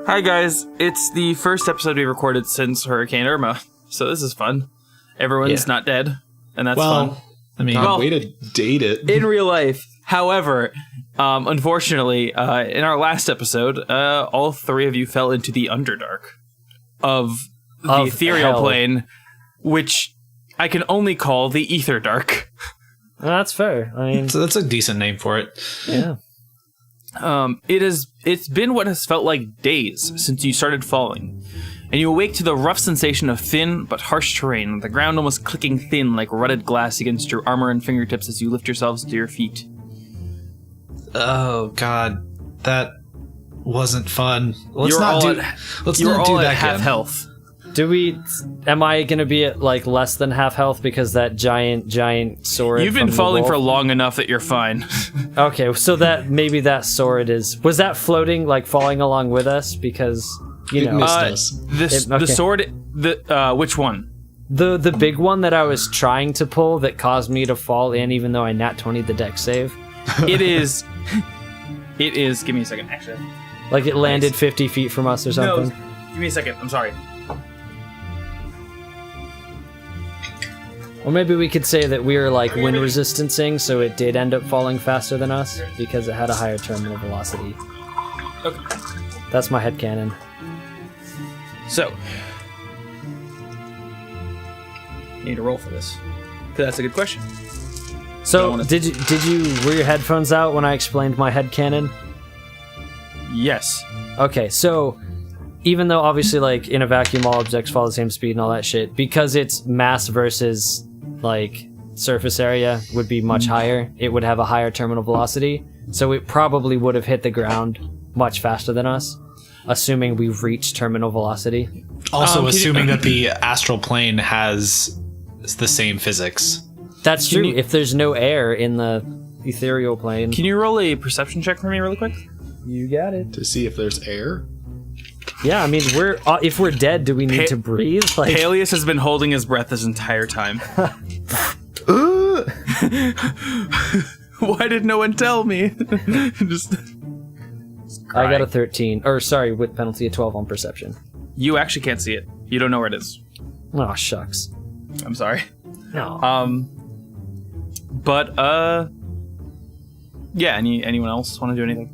Hi guys, it's the first episode we recorded since Hurricane Irma, so this is fun. Everyone's not dead, and that's fun. I mean, way to date it. In real life, however, unfortunately, in our last episode, all three of you fell into the Underdark of the ethereal plane, which I can only call the Ether Dark. That's fair. I mean, so that's a decent name for it. Yeah. It's been what has felt like days since you started falling, and you awake to the rough sensation of thin but harsh terrain, the ground almost clicking thin like rutted glass against your armor and fingertips as you lift yourselves to your feet. Oh god, that wasn't fun. Let's not do that half health. Am I gonna be at like less than half health because that giant sword? You've been falling for long enough that you're fine. Okay, so that maybe that sword was that floating, like falling along with us? Because you know, missed us. The sword, which one? The big one that I was trying to pull that caused me to fall in, even though I nat 20'd the dex save. It is. Give me a second, actually. Like it landed 50 feet from us or something. No, give me a second. I'm sorry. Or maybe we could say that we were like wind resistancing, so it did end up falling faster than us because it had a higher terminal velocity. Okay. That's my headcanon. So, need to roll for this. That's a good question. So, were your headphones out when I explained my headcanon? Yes. Okay, so even though obviously like in a vacuum all objects fall the same speed and all that shit, because it's mass versus like surface area would be much higher, it would have a higher terminal velocity, so it probably would have hit the ground much faster than us, assuming we've reached terminal velocity. Also assuming that the astral plane has the same physics. That's true. If there's no air in the ethereal plane. Can you roll a perception check for me really quick? You got it. To see if there's air? Yeah, I mean, if we're dead, do we need to breathe? Like, Paelius has been holding his breath this entire time. Why did no one tell me? I got a 13. Or, sorry, with penalty of 12 on perception. You actually can't see it. You don't know where it is. Oh, shucks. I'm sorry. No. Yeah, anyone else want to do anything?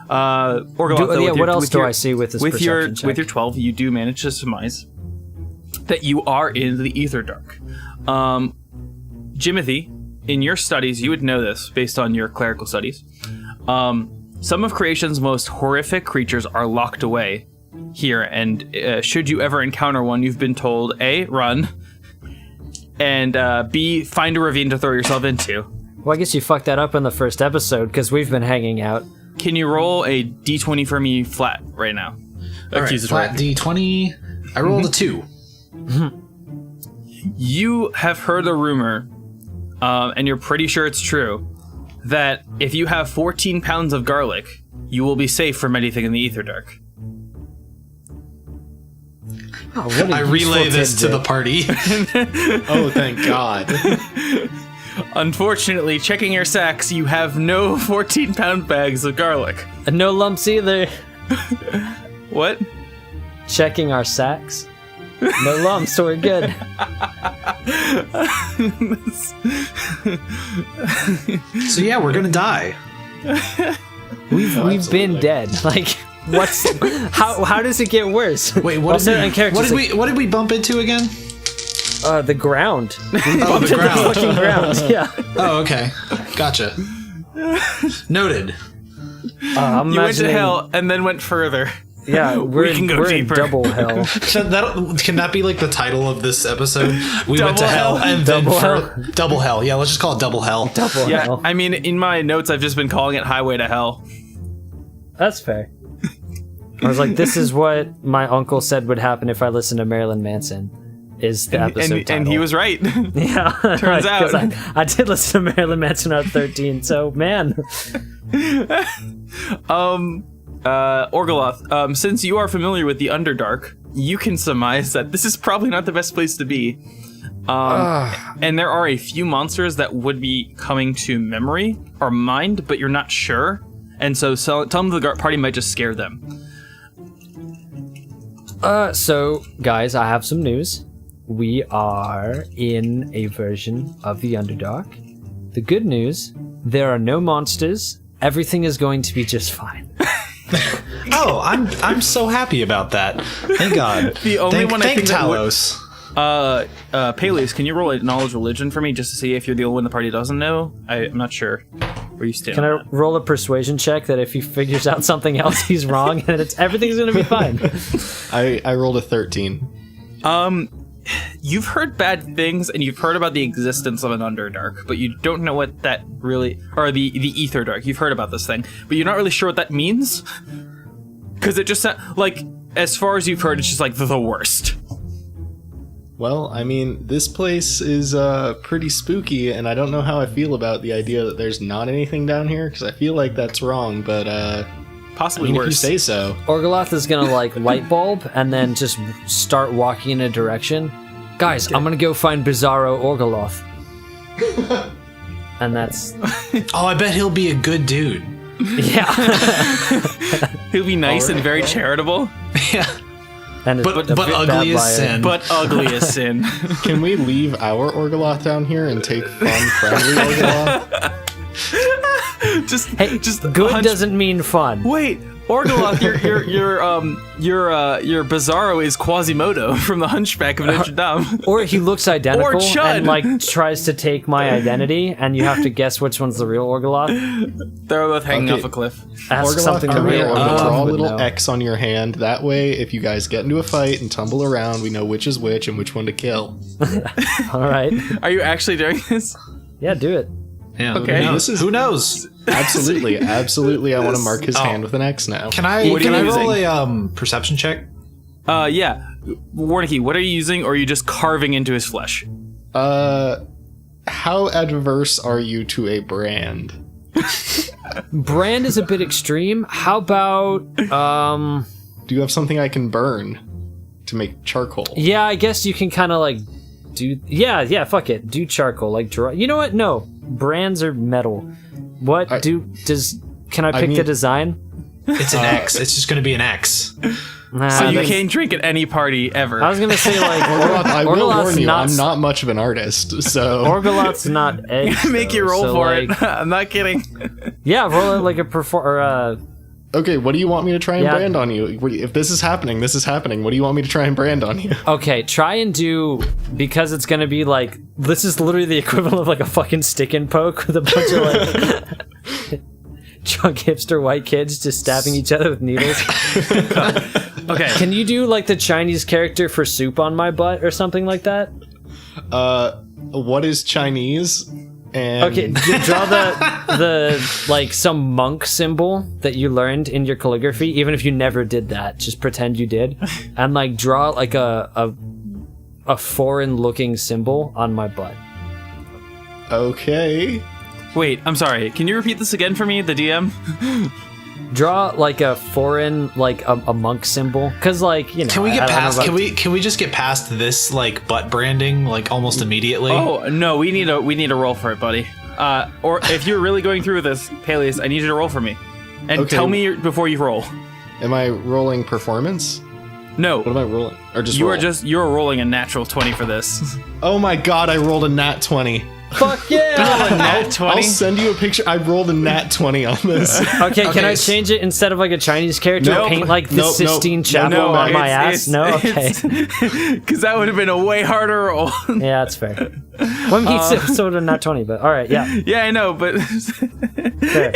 Orgoloth, what else do I see with this perception check? With your 12, you do manage to surmise that you are in the Ether Dark. Jimothy, in your studies, you would know this based on your clerical studies. Some of creation's most horrific creatures are locked away here, and should you ever encounter one, you've been told, A, run, and B, find a ravine to throw yourself into. Well, I guess you fucked that up in the first episode, because we've been hanging out. Can you roll a d20 for me flat right now? All right, flat d20. I rolled a 2. You have heard a rumor, and you're pretty sure it's true, that if you have 14 pounds of garlic, you will be safe from anything in the Ether Dark. Oh, I relay this to the party. Oh, thank God. Unfortunately, checking your sacks, you have no 14-pound bags of garlic. And no lumps either. What? Checking our sacks. No lumps, so we're good. So yeah, we're gonna die. We've been dead. Like, how does it get worse? Wait, what did we bump into again? The ground. The ground. The fucking ground. Yeah. Oh, okay. Gotcha. Noted. You went to hell and then went further. Yeah, we're in double hell. Can that be like the title of this episode? We went to hell and double hell. Yeah, let's just call it double hell. Double hell. I mean, in my notes, I've just been calling it Highway to Hell. That's fair. I was like, this is what my uncle said would happen if I listened to Marilyn Manson. Is the episode title. And he was right. Yeah. Turns out. I did listen to Marilyn Manson when I was 13, so man. Orgoloth, since you are familiar with the Underdark, you can surmise that this is probably not the best place to be. And there are a few monsters that would be coming to memory or mind, but you're not sure. And so some of the party might just scare them. So, guys, I have some news. We are in a version of the Underdark. The good news, there are no monsters. Everything is going to be just fine. Oh, I'm so happy about that. Thank God. The only one I think that would- Talos. Paelius, can you roll a knowledge religion for me just to see if you're the only one the party doesn't know? I'm not sure where you stand. Can on I that. roll a persuasion check that if he figures out something else, he's wrong and everything's going to be fine? I rolled a 13. You've heard bad things and you've heard about the existence of an Underdark, but you don't know what that really, or the Ether Dark. You've heard about this thing, but you're not really sure what that means. Because it just like, as far as you've heard, it's just like the worst. Well, I mean, this place is pretty spooky, and I don't know how I feel about the idea that there's not anything down here, because I feel like that's wrong, but Possibly if you worse. say so. Orgoloth is going to like light bulb and then just start walking in a direction. Guys, I'm going to go find Bizarro Orgoloth. And that's... Oh, I bet he'll be a good dude. Yeah. He'll be nice and very charitable, Yeah. And But a bit bad ugly as liar. sin. but ugly as sin. Can we leave our Orgoloth down here and take fun, friendly Orgoloth? just Good hunch- doesn't mean fun. Wait, Orgoloth, your Bizarro is Quasimodo from the Hunchback of Notre Dame. Or he looks identical Or Chud. and like tries to take my identity, and you have to guess which one's the real Orgoloth. They're both hanging Okay. off a cliff. Ask Orgoloth, something come here, real I'm gonna Orgoloth draw a would little know. X on your hand. That way, if you guys get into a fight and tumble around, we know which is which and which one to kill. All right. Are you actually doing this? Yeah, do it. Yeah, Okay. Who knows? Absolutely, absolutely. I want to mark his hand with an X now. Can I What are can you I roll using? a perception check? Yeah. Warncke, what are you using, or are you just carving into his flesh? How adverse are you to a brand? Brand is a bit extreme. How about Do you have something I can burn to make charcoal? yeah, I guess you can kind of like do yeah, fuck it. Do charcoal like draw. You know what? No. Brands are metal. What can I pick the mean- design? It's an X. It's just going to be an X. Nah, So you that's- can't drink at any party ever. I was going to say like Orgoloth, I will Orgoloth's warn you, not I'm not much of an artist, so... Orgoloth's not eggs. Make you though, roll so, for like, it. I'm not kidding. Yeah, roll it like a Okay, what do you want me to try and Yeah. brand on you? If this is happening, this is happening. What do you want me to try and brand on you? Okay, try and do, because it's gonna be like, this is literally the equivalent of like a fucking stick and poke with a bunch of like drunk hipster white kids just stabbing each other with needles. Okay. Can you do like the Chinese character for soup on my butt or something like that? What is Chinese? And Okay, draw the like some monk symbol that you learned in your calligraphy, even if you never did that. Just pretend you did, and like draw like a foreign looking symbol on my butt. Okay. Wait, I'm sorry. Can you repeat this again for me, the DM? Draw like a foreign, like a monk symbol, because like you know. Can we I get don't know past? about- Can we just get past this like butt branding like almost immediately? Oh no, we need a roll for it, buddy. Or if you're really going through with this, Paelius, I need you to roll for me, and Okay. tell me before you roll. Am I rolling performance? No, What am I rolling? Or just you roll? you're rolling a natural 20 for this. Oh my god, I rolled a nat 20. Fuck yeah! Nat I'll 20. send you a picture. I rolled a nat 20 on this. Okay, can I s- change it instead of like a Chinese character? Nope. Paint like the Nope, nope. Sistine No, Chapel no, on my ass? No, okay. Because that would have been a way harder roll. Yeah, that's fair. Well, he's sort of not 20, but all right, yeah. Yeah, I know, but Fair.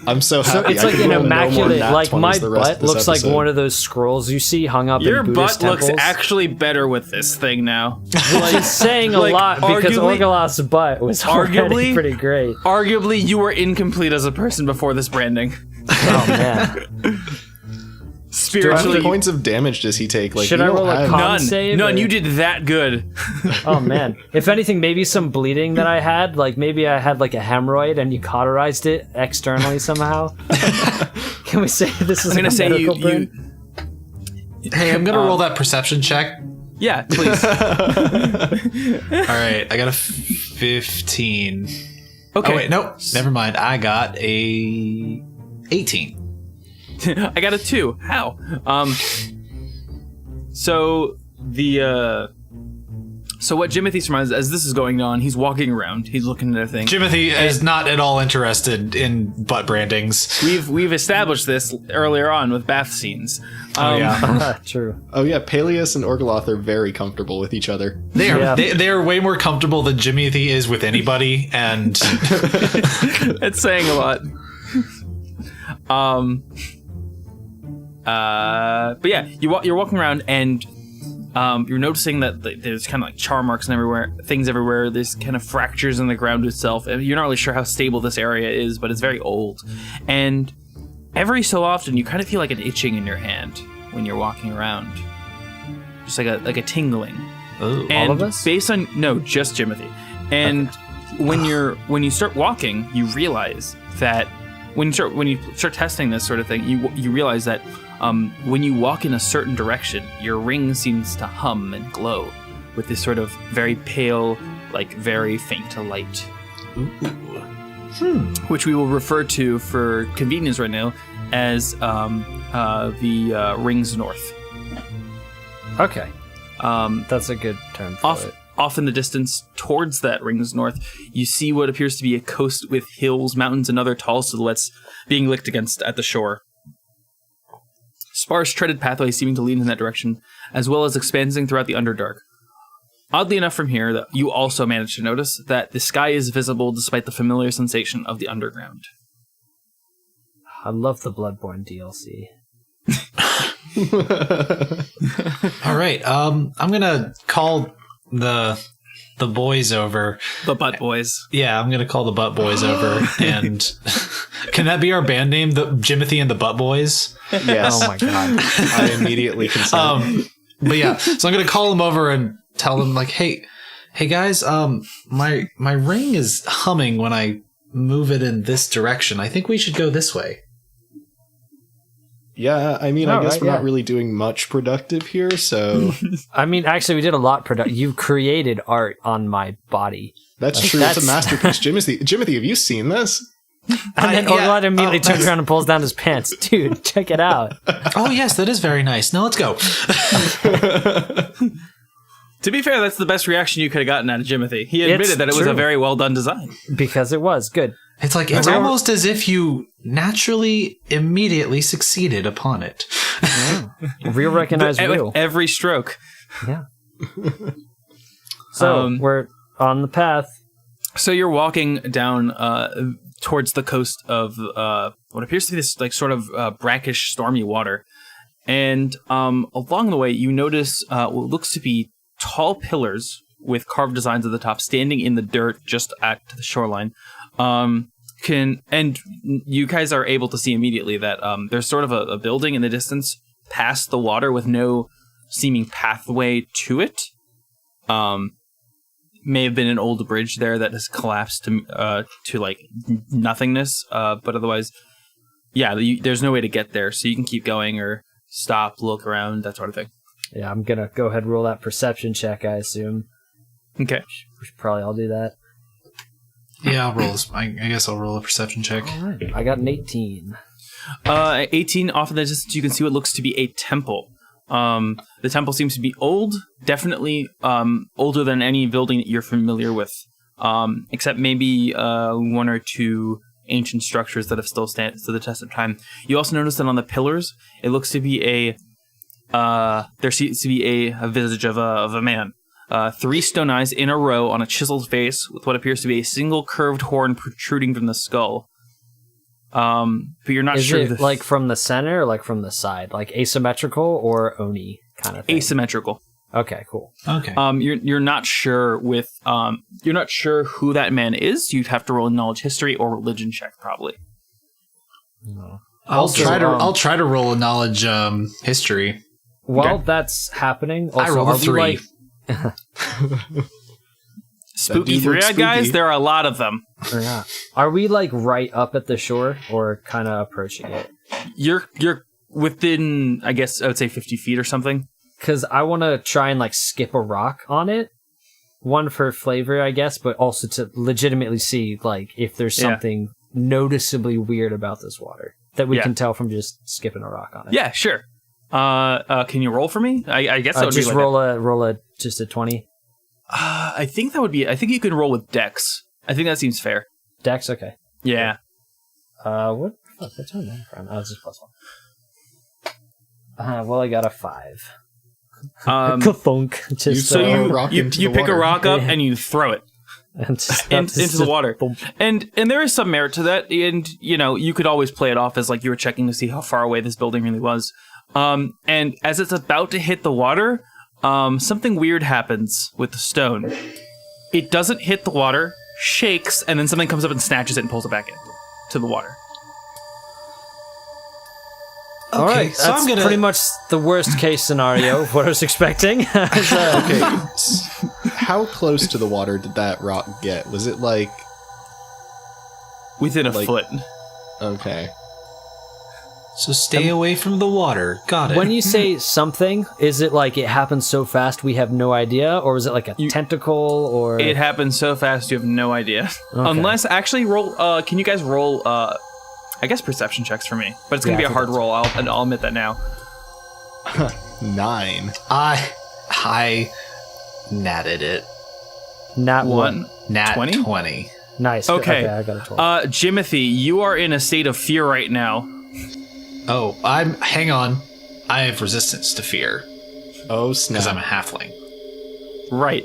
I'm so So happy. it's I like could an roll no more immaculate, nat like 20s my the rest of butt this looks like episode. one of those scrolls you see hung up your in butt Buddhist looks temples. actually better with this thing now. Which is saying a like, lot because arguably- Orgoloth's butt was already arguably- pretty great. Arguably, you were incomplete as a person before this branding. Oh man. How Spiritually, many points of damage does he take? Like, Should you I don't roll a have- con- none. save, None. or- You did that good. Oh man. If anything, maybe some bleeding that I had, like maybe I had like a hemorrhoid and you cauterized it externally somehow. Can we say this is I'm gonna a say medical you. burn? Hey, I'm gonna roll that perception check. Yeah, please. All right, I got a 15. Okay. Oh wait, nope. Never mind. I got a 18. I got a 2. How? So what Jimothy surmises as this is going on, he's walking around, he's looking at a thing. Jimothy is not at all interested in butt brandings. We've established this earlier on with bath scenes. True. Oh yeah, Paelius and Orgoloth are very comfortable with each other. They are Yeah. they are way more comfortable than Jimothy is with anybody, and It's saying a lot. But yeah, you're walking around and you're noticing that there's kind of like char marks and things everywhere. There's kind of fractures in the ground itself. And you're not really sure how stable this area is, but it's very old. And every so often, you kind of feel like an itching in your hand when you're walking around, just like a tingling. Ooh. And All of us? based on just Jimothy. And when you start walking, you realize that when you start testing this sort of thing, you realize that when you walk in a certain direction, your ring seems to hum and glow with this sort of very pale, like very faint light. Which we will refer to for convenience right now as the Rings North. Okay. That's a good term for it. Off in the distance, towards that Rings North, you see what appears to be a coast with hills, mountains, and other tall silhouettes being licked against at the shore. Sparse treaded pathways seeming to lead in that direction, as well as expanding throughout the Underdark. Oddly enough from here, that you also manage to notice that the sky is visible despite the familiar sensation of the underground. I love the Bloodborne DLC. All right. I'm gonna call the boys over. The Butt Boys. Yeah, I'm gonna call the Butt Boys over, and can that be our band name, the Jimothy and the Butt Boys? Yes. Oh my god. I immediately consent. But yeah, so I'm gonna call them over and tell them like, hey guys, my ring is humming when I move it in this direction. I think we should go this way. Yeah, I mean, I guess Alright, we're yeah. not really doing much productive here, so I mean, actually, we did a lot. You created art on my body. that's true. It's a masterpiece. Jimothy, have you seen this? And then Orgoloth immediately turns around and pulls down his pants. Dude, check it out. Oh yes, that is very nice. Now let's go. To be fair, that's the best reaction you could have gotten out of Jimothy. He admitted that it was a true. very well done design. Because it was good. It's like it's almost as if you naturally immediately succeeded upon it. Real recognized real. Every stroke. Yeah. So we're on the path. So you're walking down towards the coast of what appears to be this like sort of brackish, stormy water, and along the way you notice what looks to be tall pillars with carved designs at the top, standing in the dirt just at the shoreline. And you guys are able to see immediately that there's sort of a building in the distance past the water with no seeming pathway to it. May have been an old bridge there that has collapsed to like nothingness. But otherwise, yeah, there's no way to get there, so you can keep going or stop, look around, that sort of thing. Yeah, I'm gonna go ahead and roll that perception check, I assume. Okay. We should probably all do that. Yeah, I'll roll this. I guess I'll roll a perception check. All right. I got an 18. 18 off in the distance, you can see what looks to be a temple. The temple seems to be old, definitely older than any building that you're familiar with, except maybe one or two ancient structures that have still stood the test of time. You also notice that on the pillars, it looks to be there seems to be a visage of a man. 3 stone eyes in a row on a chiseled face with what appears to be a single curved horn protruding from the skull. But you're not Is sure. it like from the center or like from the side? Like asymmetrical or Oni kind of thing? Asymmetrical. Okay, cool. Okay. You're not sure with you're not sure who that man is. You'd have to roll a knowledge history or religion check probably. No. I'll try to roll a knowledge history. While Okay. that's happening, also, I rolled a are we 3. like Spooky dude looks 3-eyed guys, spooky. there are a lot of them. or not? Are we like right up at the shore or kind of approaching it? You're within, I guess I would say 50 feet or something. Because I want to try and like skip a rock on it. One for flavor, I guess, but also to legitimately see like if there's Yeah. something noticeably weird about this water. that we Yeah. can tell from just skipping a rock on it. Yeah, sure. Can you roll for me? I guess that would just be like roll a just a 20. I think that would be. I think you can roll with Dex. I think that seems fair. Dex, okay. Yeah. What? Fuck, what's on that from? Oh, it's just +1. Well, I got a 5. Ka-thunk. Just, So rock you into the pick a water. rock up and you throw it and just, into the water, boom. and there is some merit to that. And you could always play it off as like you were checking to see how far away this building really was. And as it's about to hit the water, something weird happens with the stone. It doesn't hit the water, shakes, and then something comes up and snatches it and pulls it back in to the water. All right, so that's I'm gonna pretty much the worst case scenario of what I was expecting. Okay. How close to the water did that rock get? Was it like... Within a Like- foot. Okay. So stay away from the water. Got it. When you say something, is it like it happens so fast we have no idea, or is it like a tentacle, or It happens so fast you have no idea. Unless actually roll. Can you guys roll? I guess perception checks for me, but it's gonna Yeah, be a I hard think roll. I'll admit that now. 9. I natted it. not one? Nat 20? 20. Nice. Okay. I got a 12. Jimothy, you are in a state of fear right now. Oh, hang on. I have resistance to fear Oh, because snap. I'm a halfling. Right.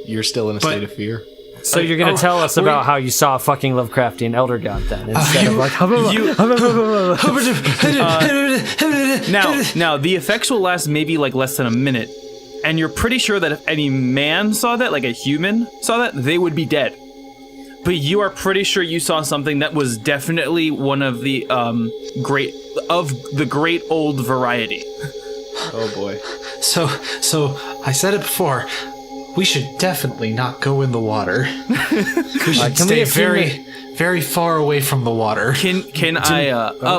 You're still in a state of fear? So you're gonna tell us about how you saw a fucking Lovecraftian elder god then, instead of like Now the effects will last maybe like less than a minute, and you're pretty sure that if any man saw that, like a human saw that, they would be dead. But you are pretty sure you saw something that was definitely one of the great old variety. Oh, boy. So I said it before. We should definitely not go in the water. We should can we stay assume very, very far away from the water. Can I?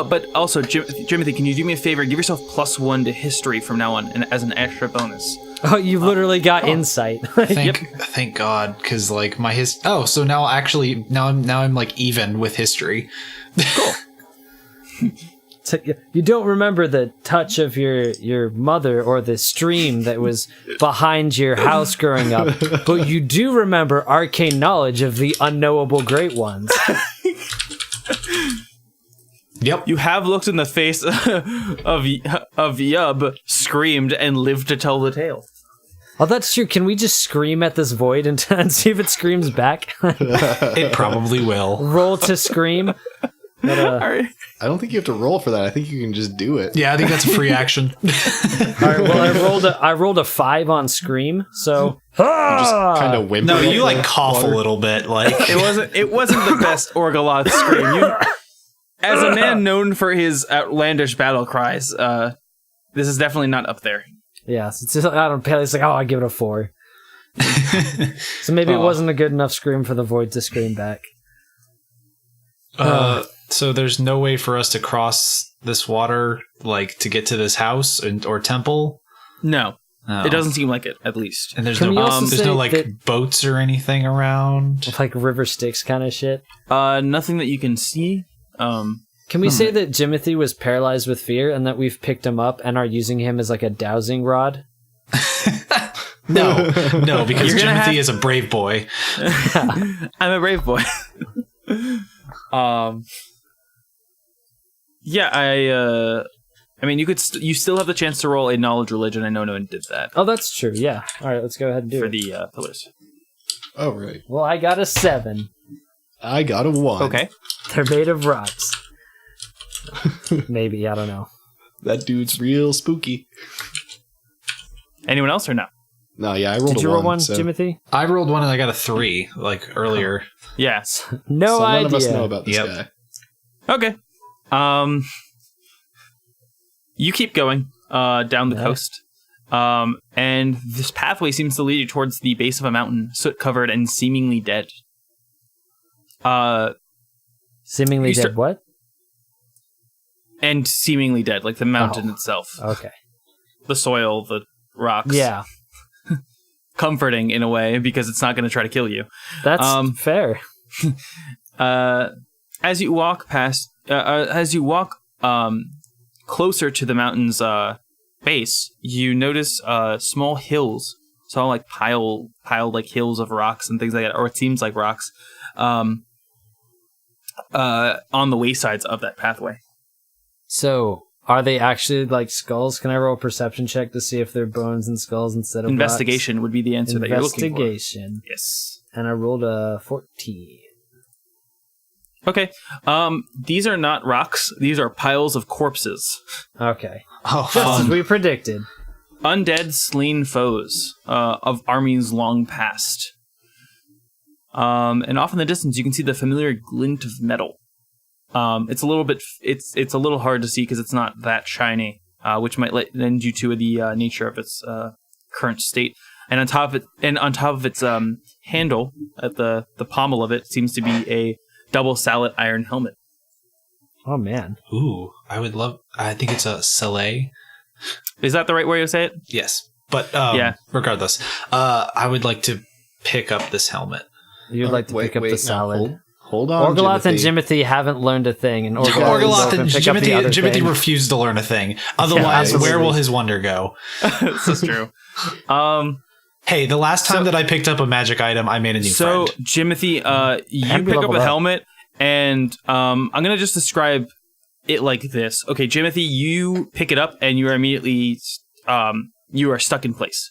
But also, Jimothy, can you do me a favor? Give yourself +1 to history from now on, and as an extra bonus. Oh, you literally got insight. Thank God, because like my so now actually I'm like even with history. You don't remember the touch of your mother or the stream that was behind your house growing up, but you do remember arcane knowledge of the unknowable great ones. Yep. You have looked in the face of Yub, screamed, and lived to tell the tale. Oh, that's true. Can we just scream at this void and see if it screams back? It probably will. Roll to scream. But, Alright. I don't think you have to roll for that. I think you can just do it. Yeah, I think that's a free action. all right, well, I rolled a 5 on scream, so Just kind of whimper. No, at you the like cough water. a little bit, like It wasn't the best Orgoloth scream. As a man known for his outlandish battle cries, this is definitely not up there. yeah. It's just, I don't know. It's like, oh, I give it a 4. So maybe it wasn't a good enough scream for the void to scream back. So there's no way for us to cross this water, like to get to this house or temple. No, Oh. it doesn't seem like it. At least. And there's Can we no also there's say no like that- boats or anything around. Like river Styx kind of shit. Nothing that you can see. Can we say that Jimothy was paralyzed with fear and that we've picked him up and are using him as like a dowsing rod? No, because You're gonna Jimothy is a brave boy. I'm a brave boy. Yeah, I mean, you still have the chance to roll a knowledge religion. I know no one did that Oh, that's true. Yeah. All right, let's go ahead and do for it. the pillars. Oh, right. Well, I got a 7. I got a 1. Okay. They're made of rocks. Maybe, I don't know. That dude's real spooky. Anyone else or no? No, yeah, I rolled Did a you 1. roll one, so, Jimothy? I rolled one and I got a 3 like earlier. Yes. No so idea. none of us know about this Yep. guy. Okay. You keep going down the coast. And this pathway seems to lead you towards the base of a mountain, soot-covered and seemingly dead. Seemingly You dead. start- What? And seemingly dead, like the mountain Oh. itself. Okay. The soil, the rocks. Yeah, Comforting in a way, because it's not going to try to kill you. that's fair. As you walk past as you walk closer to the mountain's base, you notice small hills. It's all like piled like hills of rocks and things like that, or it seems like rocks, on the waysides of that pathway. So, are they actually like skulls? Can I roll a perception check to see if they're bones and skulls instead of Investigation rocks? would be the answer that you're looking for. Investigation. Yes. And I rolled a 14. Okay. These are not rocks. These are piles of corpses. Okay. Oh, Just as we predicted. Undead, slain foes of armies long past. And off in the distance, you can see the familiar glint of metal. It's a little bit. It's a little hard to see because it's not that shiny, which might lend you to the nature of its current state. And on top of its handle, at the pommel of it, seems to be a double sallet iron helmet. Oh man. Ooh, I think it's a Soleil. Is that the right way to say it? Yes. But Yeah. regardless, I would like to pick up this helmet. You'd like to pick up the salad. Hold on, Orgoloth and Jimothy. Jimothy haven't learned a thing, and Orgoloth and Jimothy Jimothy refused to learn a thing. Otherwise, absolutely. where will his wonder go? This is true. Hey, the last time that I picked up a magic item, I made a new So, friend. Jimothy, you And we pick up leveled a up. helmet, and I'm going to just describe it like this. Okay, Jimothy, you pick it up, and you are immediately, you are stuck in place.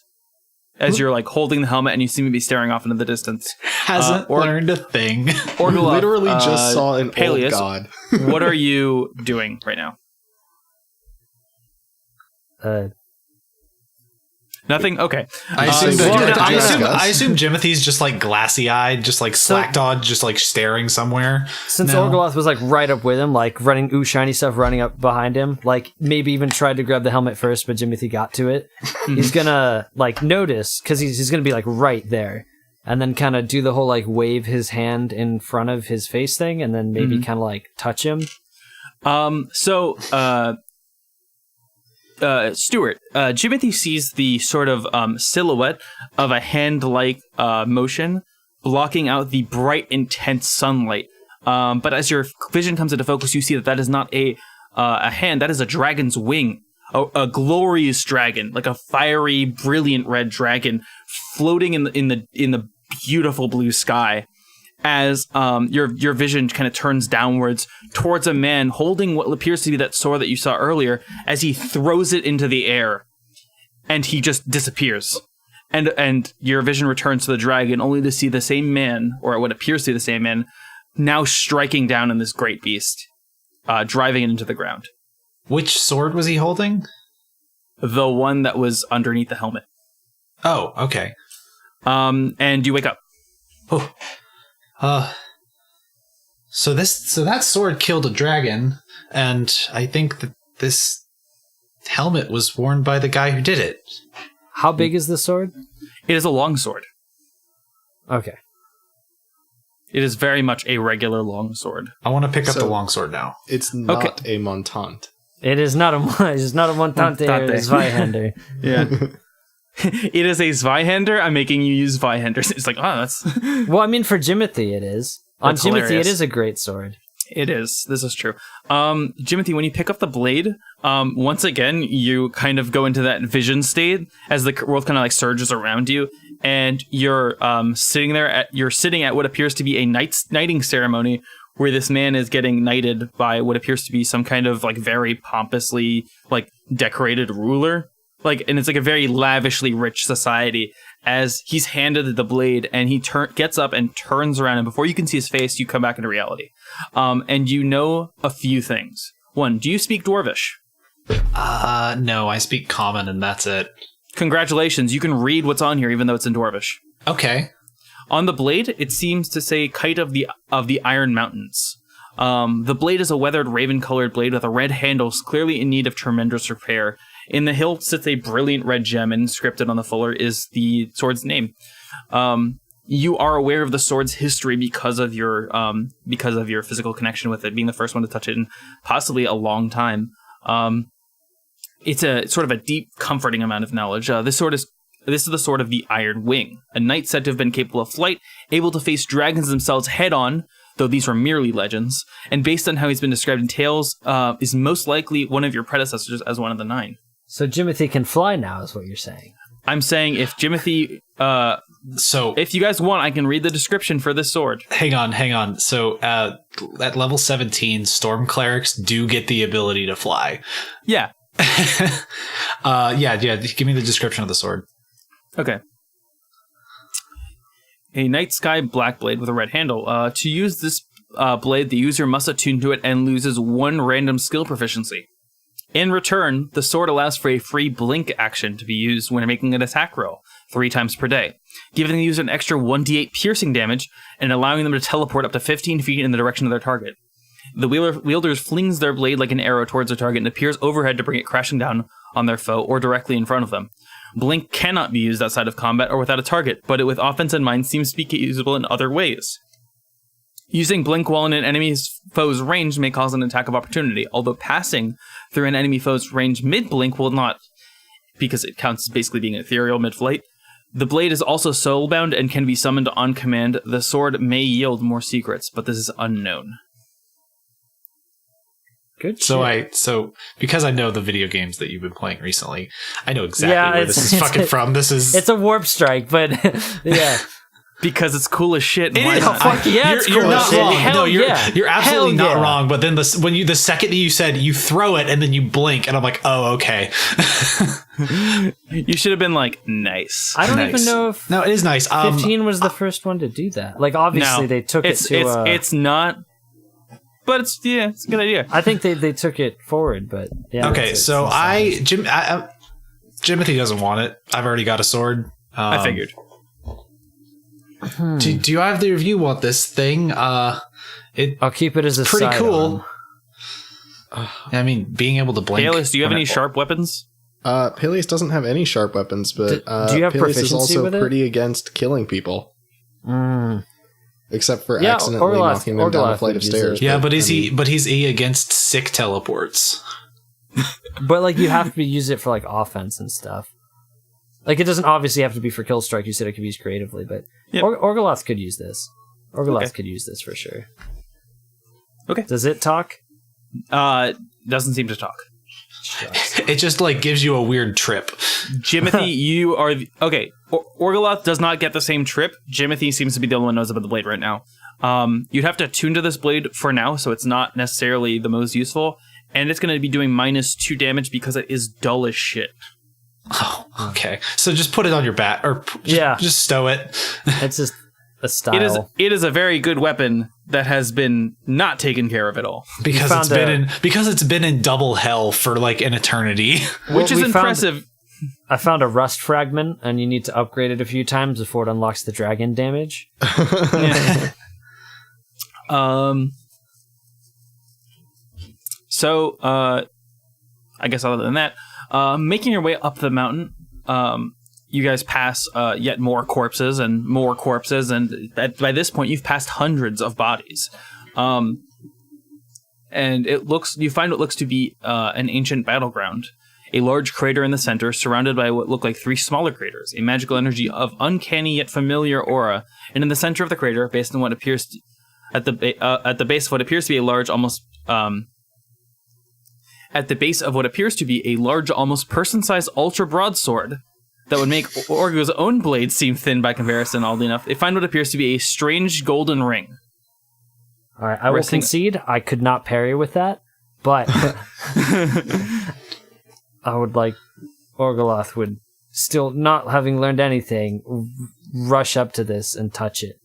As you're, like, holding the helmet, and you seem to be staring off into the distance. Hasn't learned a thing. Orgoloth, Literally just saw an Paelius, old god. What are you doing right now? Nothing? Okay. I assume, so that- you're gonna- I assume Jimothy's just like glassy-eyed, just like slack-jawed, just like staring somewhere. Since No. Orgoloth was like right up with him, like running shiny stuff running up behind him, like maybe even tried to grab the helmet first, but Jimothy got to it. He's gonna like notice because he's gonna be like right there, and then kind of do the whole like wave his hand in front of his face thing, and then maybe kind of like touch him. Stewart, Jimothy sees the sort of silhouette of a hand-like motion blocking out the bright, intense sunlight. But as your vision comes into focus, you see that is not a hand. That is a dragon's wing, a glorious dragon, like a fiery, brilliant red dragon, floating in the beautiful blue sky. As your vision kind of turns downwards towards a man holding what appears to be that sword that you saw earlier, as he throws it into the air, and he just disappears. And your vision returns to the dragon, only to see the same man, or what appears to be the same man, now striking down on this great beast, driving it into the ground. Which sword was he holding? The one that was underneath the helmet. Oh, okay. And you wake up. Oh. So that sword killed a dragon, and I think that this helmet was worn by the guy who did it. How big is the sword? It is a long sword. Okay. It is very much a regular long sword. I want to pick up So- the longsword now. It's not a Montante. It is not a Montante or a Zweihander. Yeah. It is a Zweihander. I'm making you use Zweihanders. It's like, oh, that's... Well, I mean, for Jimothy, it is. On That's Jimothy, hilarious. it is a great sword. It is. This is true. Jimothy, when you pick up the blade, once again, you kind of go into that vision state as the world kind of like surges around you, and you're sitting there. You're sitting at what appears to be a knighting ceremony, where this man is getting knighted by what appears to be some kind of like very pompously like decorated ruler. Like, and it's like a very lavishly rich society, as he's handed the blade and he gets up and turns around, and before you can see his face, you come back into reality. And you know a few things. One, do you speak Dwarvish? No, I speak common and that's it. Congratulations, you can read what's on here even though it's in Dwarvish. Okay. On the blade, it seems to say Kite of the Iron Mountains. The blade is a weathered raven-colored blade with a red handle, clearly in need of tremendous repair. In the hilt sits a brilliant red gem, and inscripted on the fuller is the sword's name. You are aware of the sword's history because of your physical connection with it, being the first one to touch it in possibly a long time. It's a sort of a deep, comforting amount of knowledge. This is the sword of the Iron Wing, a knight said to have been capable of flight, able to face dragons themselves head-on, though these were merely legends, and based on how he's been described in tales, is most likely one of your predecessors as one of the 9. So Jimothy can fly now, is what you're saying. I'm saying if Jimothy... So if you guys want, I can read the description for this sword. hang on. So at level 17, storm clerics do get the ability to fly. Yeah. Yeah. Give me the description of the sword. Okay. A night sky black blade with a red handle. To use this blade, the user must attune to it and loses 1 random skill proficiency. In return, the sword allows for a free blink action to be used when making an attack roll 3 times per day, giving the user an extra 1d8 piercing damage and allowing them to teleport up to 15 feet in the direction of their target. The wielder flings their blade like an arrow towards their target and appears overhead to bring it crashing down on their foe or directly in front of them. Blink cannot be used outside of combat or without a target, but it with offense in mind seems to be usable in other ways. Using Blink while in an enemy's foe's range may cause an attack of opportunity, although passing through an enemy foe's range mid-blink will not, because it counts as basically being ethereal mid-flight. The blade is also soulbound and can be summoned on command. The sword may yield more secrets, but this is unknown. Good So because I know the video games that you've been playing recently, I know exactly where it's- this is fucking from. This is It's a warp strike, but yeah. Because it's cool as shit. It Why is. not? Fuck yeah, it's You're cool not as shit. wrong. Hell No, you're yeah. you're absolutely Hell not yeah. wrong. But then the second that you said you throw it and then you blink, and I'm like, oh, okay. You should have been like, nice. I don't Nice. even know if No, it is nice. 15 was the first one to do that. Like, obviously, No, they took it's, it to... It's not, but it's a good idea. I think they took it forward, but yeah. Okay, it's so insane. Jimothy doesn't want it. I've already got a sword. I figured. Do either of you want this thing? I'll keep it as a pretty sidearm. cool. I mean, being able to blink. Paelius, do you have when any it- sharp weapons? Paelius doesn't have any sharp weapons, but do you have Paelius is proficiency also with it? pretty against killing people, except for Yeah, accidentally knocking them down a Orgoloth flight would of use stairs. it. Yeah, but I is mean, he? But he's against sick teleports. But, like, you have to use it for, like, offense and stuff. Like, it doesn't obviously have to be for kill strike. You said it could be used creatively, but Yep. Orgoloth could use this. Orgoloth Okay. could use this for sure. Okay. Does it talk? Doesn't seem to talk. Shucks. It just like gives you a weird trip. Jimothy, you are okay. Orgoloth does not get the same trip. Jimothy seems to be the only one who knows about the blade right now. You'd have to attune to this blade for now, so it's not necessarily the most useful, and it's going to be doing -2 damage because it is dull as shit. Oh, okay. So just put it on your back, or just stow it. It's just a style. It is a very good weapon that has been not taken care of at all, because it's been in double hell for like an eternity. which is we found- impressive. I found a rust fragment, and you need to upgrade it a few times before it unlocks the dragon damage. So, I guess other than that, making your way up the mountain, you guys pass yet more corpses, and by this point, you've passed hundreds of bodies. And you find what looks to be an ancient battleground. A large crater in the center, surrounded by what look like 3 smaller craters, a magical energy of uncanny yet familiar aura, and in the center of the crater, based on what appears to, at the base of what appears to be a large, almost person-sized ultra broadsword that would make Orgo's own blade seem thin by comparison. Oddly enough, they find what appears to be a strange golden ring. All right, I will concede I could not parry with that, but I would like Orgoloth would still, not having learned anything, rush up to this and touch it.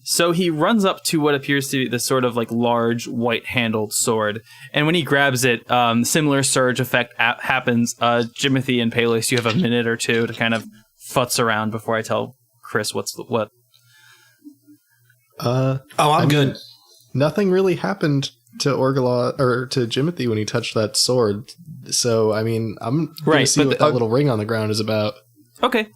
So he runs up to what appears to be this sort of like large white-handled sword, and when he grabs it, similar surge effect happens. Jimothy and Paelius, you have a minute or two to kind of futz around before I tell Chris what. I'm good. Nothing really happened to Orgoloth or to Jimothy when he touched that sword. So I mean, I'm gonna see what that little ring on the ground is about. Okay.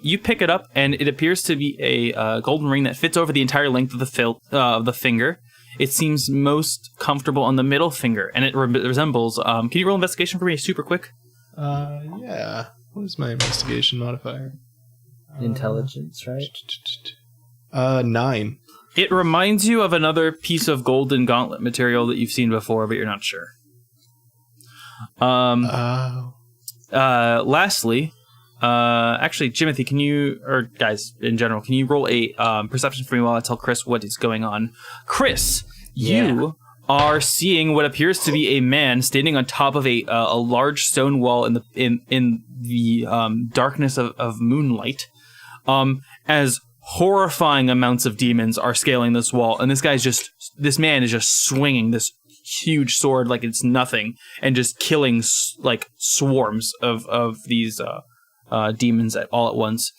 You pick it up, and it appears to be a golden ring that fits over the entire length of the finger. It seems most comfortable on the middle finger, and it resembles. Can you roll investigation for me, super quick? Yeah. What is my investigation modifier? Intelligence, right? 9. It reminds you of another piece of golden gauntlet material that you've seen before, but you're not sure. Lastly, actually, Jimothy, can you, or guys in general, can you roll a perception for me while I tell Chris what is going on? Chris, you are seeing what appears to be a man standing on top of a large stone wall in the darkness of moonlight, as horrifying amounts of demons are scaling this wall, and this man is just swinging this huge sword like it's nothing, and just killing like swarms of these demons all at once.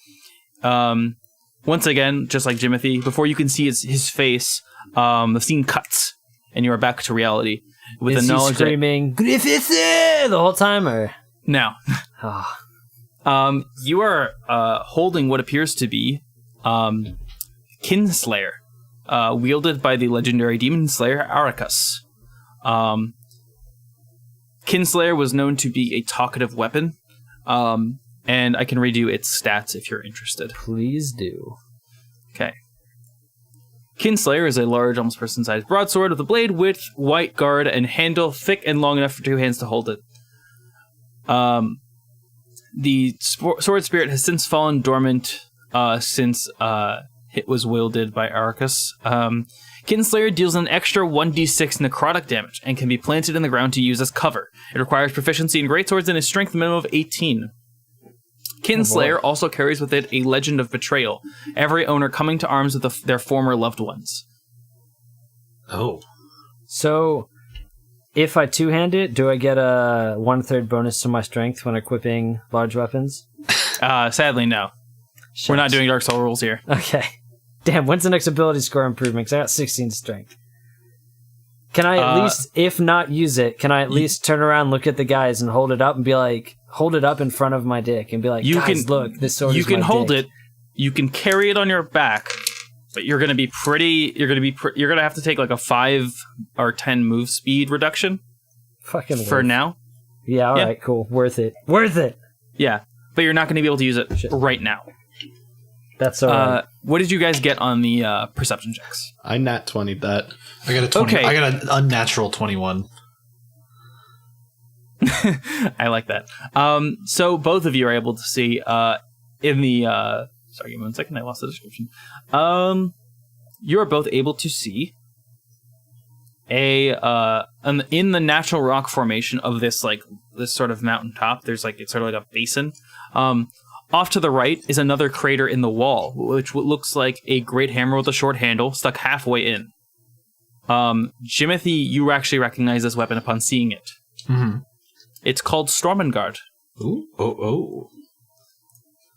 Once again, just like Jimothy, before you can see his face, the scene cuts, and you are back to reality with the knowledge screaming Griffith the whole time, or now. You are holding what appears to be Kinslayer, wielded by the legendary demon slayer Arcane. Kinslayer was known to be a talkative weapon, and I can read you its stats if you're interested. Please do. Okay. Kinslayer is a large, almost person-sized broadsword with a blade width, white guard, and handle thick and long enough for 2 hands to hold it. The sword spirit has since fallen dormant since it was wielded by Arcane. Kinslayer deals an extra 1d6 necrotic damage and can be planted in the ground to use as cover. It requires proficiency in greatswords and a strength minimum of 18. Kinslayer also carries with it a legend of betrayal, every owner coming to arms with their former loved ones. Oh. So, if I two-hand it, do I get a 1/3 bonus to my strength when equipping large weapons? Sadly, no. Shit. We're not doing Dark Soul rules here. Okay. Damn, when's the next ability score improvement? Because I got 16 strength. Can I at least, if not use it, can I at least turn around, look at the guys, and hold it up and be like, hold it up in front of my dick and be like, guys, look, this sword is my dick. You can hold it. You can carry it on your back, but you're going to be you're going to have to take like a 5 or 10 move speed reduction. Fucking for now. Yeah, all right, cool. Worth it. Worth it. Yeah, but you're not going to be able to use it right now. That's all right. What did you guys get on the perception checks? I nat 20'd that. I got a 20. Okay. I got an unnatural 21. I like that. So both of you are able to see in the sorry, give me 1 second, I lost the description. You are both able to see in the natural rock formation of this sort of mountaintop. There's it's sort of like a basin. Off to the right is another crater in the wall, which looks like a great hammer with a short handle stuck halfway in. Jimothy, you actually recognize this weapon upon seeing it. Mm-hmm. It's called Stormengard. Ooh. Oh.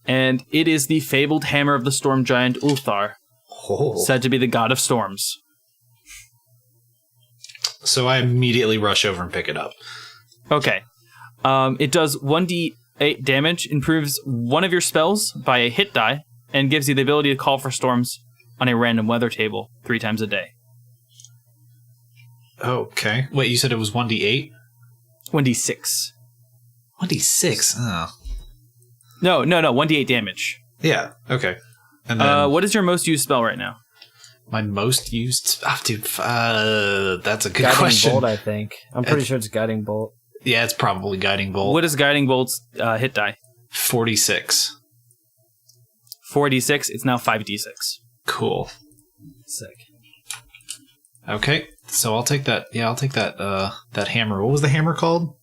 And it is the fabled hammer of the storm giant Ulthar, said to be the god of storms. So I immediately rush over and pick it up. Okay. It does 1d8 damage, improves one of your spells by a hit die, and gives you the ability to call for storms on a random weather table 3 times a day. Okay. Wait, you said it was 1d8? 1d6. 1d6? Oh. No, 1d8 damage. Yeah, okay. And then what is your most used spell right now? my most used... Oh, dude, that's a good Guiding question. Bolt, I think. I'm pretty sure it's Guiding Bolt. Yeah, it's probably Guiding Bolt. What is Guiding Bolt's hit die? 46. 4d6. It's now 5d6. Cool. Sick. Okay, so I'll take that. Yeah, I'll take that. That hammer. What was the hammer called?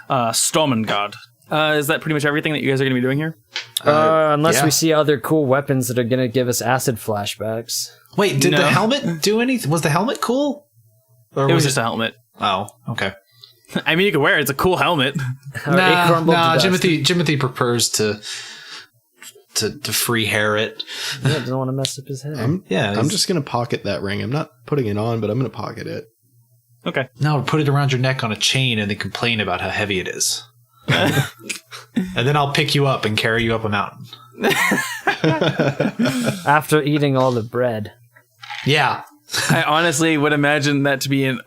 Stormengard. Is that pretty much everything that you guys are going to be doing here? Unless yeah. we see other cool weapons that are going to give us acid flashbacks. Wait, did No. the helmet do anything? Was the helmet cool? Or It was just a helmet. Oh, okay. I mean, you can wear it. It's a cool helmet. Nah. Jimothy prefers to free hair it. Yeah, doesn't want to mess up his head. I'm just gonna pocket that ring. I'm not putting it on, but I'm gonna pocket it. Okay. No, put it around your neck on a chain and then complain about how heavy it is. And then I'll pick you up and carry you up a mountain. After eating all the bread. Yeah. I honestly would imagine that to be an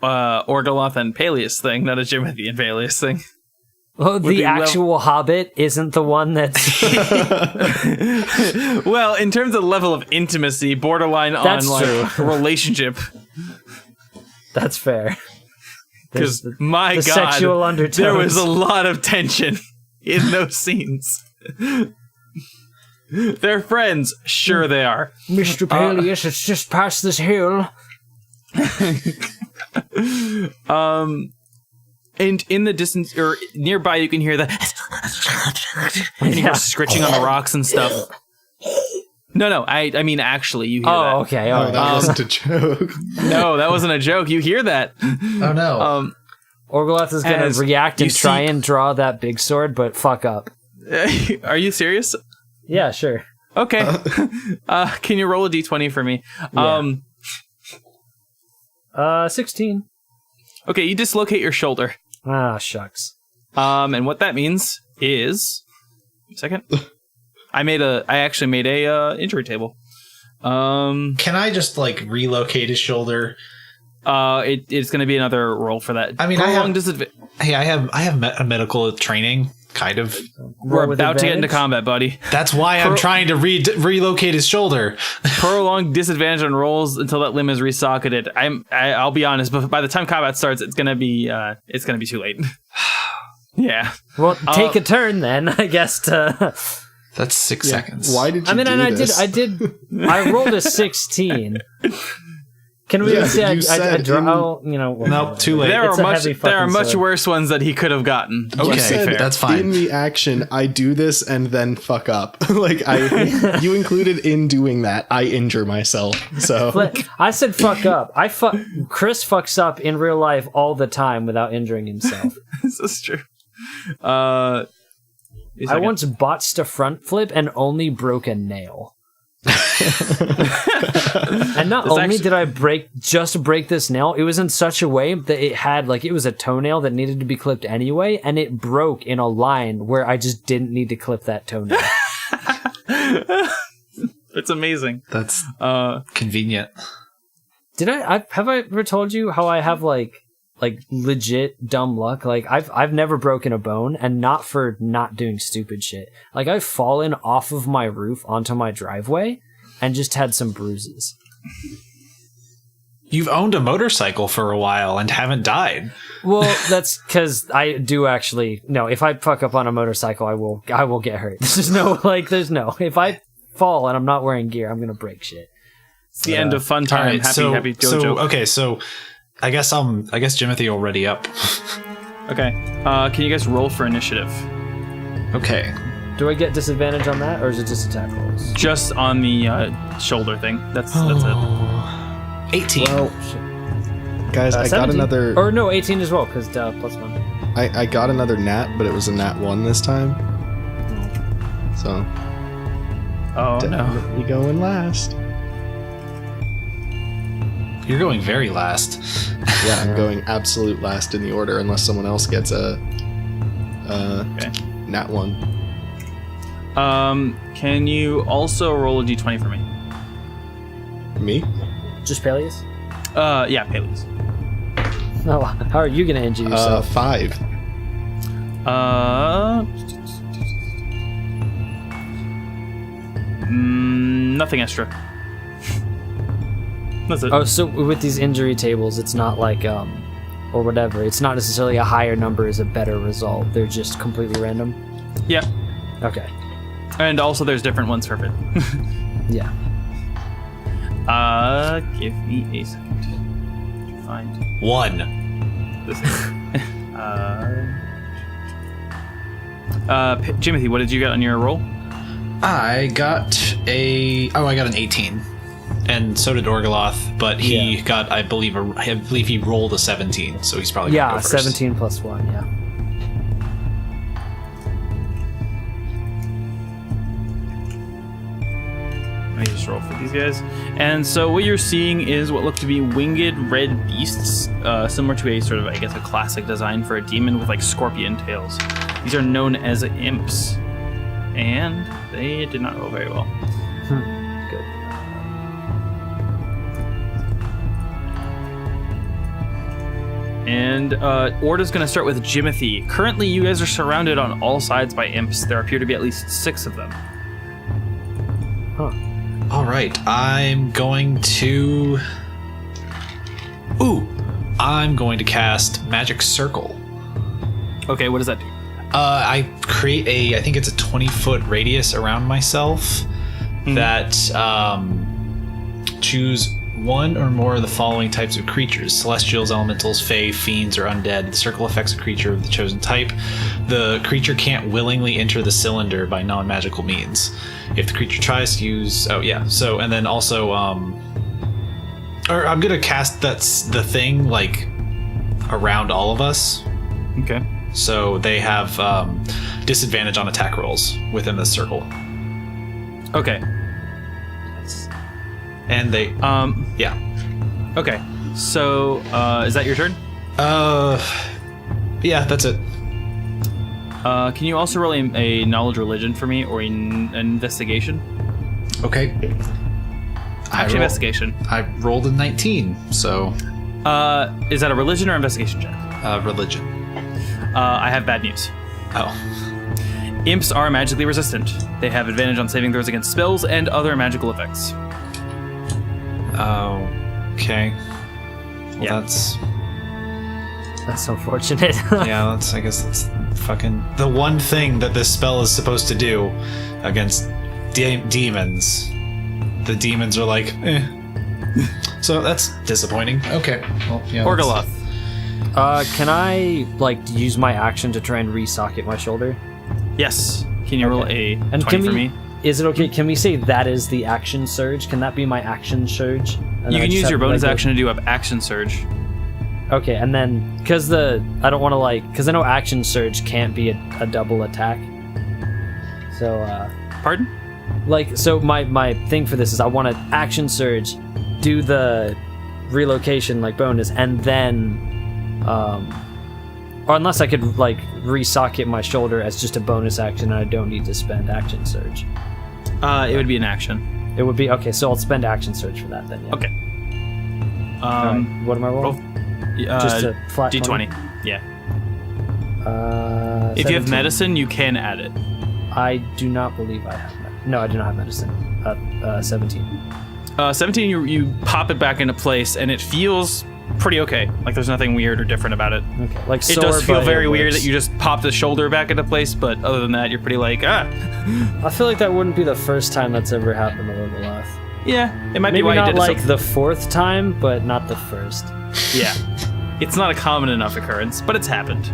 Orgoloth and Paelius thing, not a Jimothy and Paelius thing. Oh, the actual Hobbit isn't the one that's... Well, in terms of level of intimacy, borderline That's on like true. relationship. That's fair. Because my the God, sexual undertones. there was a lot of tension in those scenes. They're friends, sure they are. Mr. Paelius, it's just past this hill. And in the distance or nearby, you can hear the and you hear scritching on the rocks and stuff. No, I mean actually, you hear that. Oh, okay. All right. That wasn't a joke. No, that wasn't a joke. You hear that. Oh no. Orgoloth is going As to react and you try see- and draw that big sword, but fuck up. Are you serious? Yeah, sure. Okay. Can you roll a d20 for me? Yeah. 16. Okay, you dislocate your shoulder. Ah, shucks. And what that means is, a second. I actually made a injury table. Can I just like relocate his shoulder? It's going to be another roll for that. I mean, Prolonged disadvantage. Hey, I have a medical training, kind of. We're Roll with about to get into advantage? combat, buddy. That's why I'm trying to relocate his shoulder. Prolonged disadvantage on rolls until that limb is resocketed. I'll be honest, but by the time combat starts, it's gonna be too late. Yeah. Well, take a turn then, I guess. That's 6 seconds. Why did you I mean, do and this? I rolled a 16. Can we Yeah, say you I said draw? You know, Nope, too late. There It's are a heavy much fucking much sword. worse ones that he could have gotten. Okay, Let's be fair. that's fine. In the action, I do this and then fuck up. Like you included in doing that, I injure myself. So But I said fuck up. Chris fucks up in real life all the time without injuring himself. This is true. I once botched a front flip and only broke a nail. And not only did I break this nail, it was in such a way that it was a toenail that needed to be clipped anyway, and it broke in a line where I just didn't need to clip that toenail. It's amazing. That's convenient. Have I ever told you how I have like legit dumb luck? Like I've never broken a bone, and not for not doing stupid shit. Like I've fallen off of my roof onto my driveway and just had some bruises. You've owned a motorcycle for a while and haven't died. Well, that's because I do actually. No, if I fuck up on a motorcycle, I will get hurt. There's no. If I fall and I'm not wearing gear, I'm gonna break shit. It's the end of fun time. All right, Happy Jojo. So I guess Jimothy already up. Okay. Can you guys roll for initiative? Okay. Do I get disadvantage on that, or is it just attack rolls? Just on the shoulder thing. That's it. 18. well, guys, I got 17. another. Or no, 18 as well, because +1. I got another nat, but it was a nat 1 this time. So Oh no. definitely going last. You're going very last. Yeah, I'm going absolute last in the order unless someone else gets a nat 1. Can you also roll a d20 for me? Me? Just Paelius? Yeah, Paelius. Oh, how are you gonna injure yourself? 5. Nothing extra. That's it. Oh, so with these injury tables, it's not like or whatever. It's not necessarily a higher number is a better result. They're just completely random. Yeah. Okay. And also there's different ones for it. Yeah. Give me a second to find 1. this. Jimothy, what did you get on your roll? I got an 18. And so did Orgoloth, but he got, I believe he rolled a 17, so he's probably gonna go first. 17 +1, yeah. Let me just roll for these guys. And so what you're seeing is what look to be winged red beasts, similar to a sort of, I guess, a classic design for a demon with like scorpion tails. These are known as imps, and they did not roll very well. Good. And Orda's going to start with Jimothy. Currently, you guys are surrounded on all sides by imps. There appear to be at least 6 of them. Huh. All right, I'm going to cast Magic Circle. Okay, what does that do? I create I think it's a 20-foot radius around myself that choose one or more of the following types of creatures: celestials, elementals, fae, fiends, or undead. The circle affects a creature of the chosen type. The creature can't willingly enter the cylinder by non-magical means. If the creature tries to use... Oh, yeah. So, and then also... Or I'm going to cast that's the thing, like, around all of us. Okay. So they have disadvantage on attack rolls within this circle. Okay. And they... yeah. Okay. So, is that your turn? Yeah, that's it. Can you also roll a knowledge religion for me, or an investigation? Okay. Actually, investigation. I rolled a 19, so... Is that a religion or investigation check? Religion. I have bad news. Oh. Imps are magically resistant. They have advantage on saving throws against spells and other magical effects. Okay. Well, Yeah. That's unfortunate. Yeah, I guess that's fucking the one thing that this spell is supposed to do against demons. The demons are like, eh. So that's disappointing. Okay. Well, yeah. Orgoloth. Can I use my action to try and re-socket my shoulder? Yes. Can you roll a And 20 for me? Is it okay? Can we say that is the action surge? Can that be my action surge? And You then I can just use have your to, bonus go- action to do up action surge. Okay, and then because I don't want to because I know action surge can't be a double attack. So Pardon? so my thing for this is I want to action surge, do the relocation bonus, and then or unless I could re-socket my shoulder as just a bonus action and I don't need to spend action surge. It would be an action. It would be okay, so I'll spend action surge for that then. Yeah. Okay. Alright, what am I rolling? Just a flat D20. 20? Yeah. If you have 17. medicine, you can add it. I do not believe I have no, I do not have medicine. 17. 17, you pop it back into place, and it feels pretty okay. There's nothing weird or different about it. Okay. It does feel very weird that you just pop the shoulder back into place, but other than that, you're pretty I feel like that wouldn't be the first time that's ever happened to Orgoloth. Yeah, it might be Maybe why you not did it. the fourth time, but not the first. Yeah. It's not a common enough occurrence, but it's happened.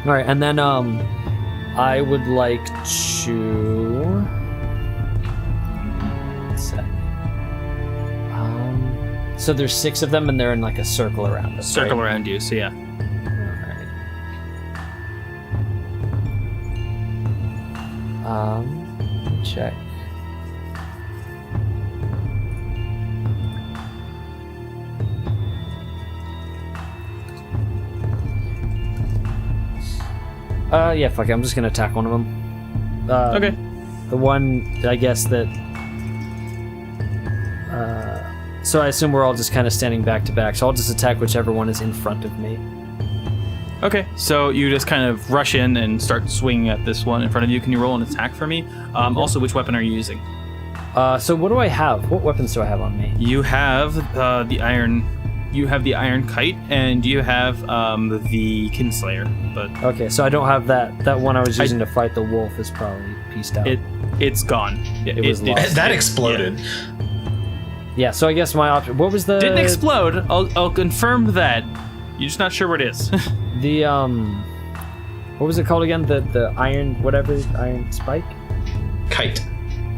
All right, and then I would like to. What's that? So there's 6 of them, and they're in a circle around us. Circle right? around you, so yeah. Alright. Check. Yeah, fuck it. I'm just gonna attack one of them. Okay. The one, I guess that. So I assume we're all just kind of standing back to back. So I'll just attack whichever one is in front of me. Okay, so you just kind of rush in and start swinging at this one in front of you. Can you roll an attack for me? Also, which weapon are you using? So what do I have? What weapons do I have on me? You have the iron. You have the iron kite, and you have the kinslayer. But Okay, so I don't have that. That one I was using to fight the wolf is probably pieced out. it's gone. It was lost. That exploded. Yeah, so I guess my option. What was the? Didn't explode. I'll confirm that. You're just not sure what it is. The what was it called again? The iron whatever iron spike. Kite.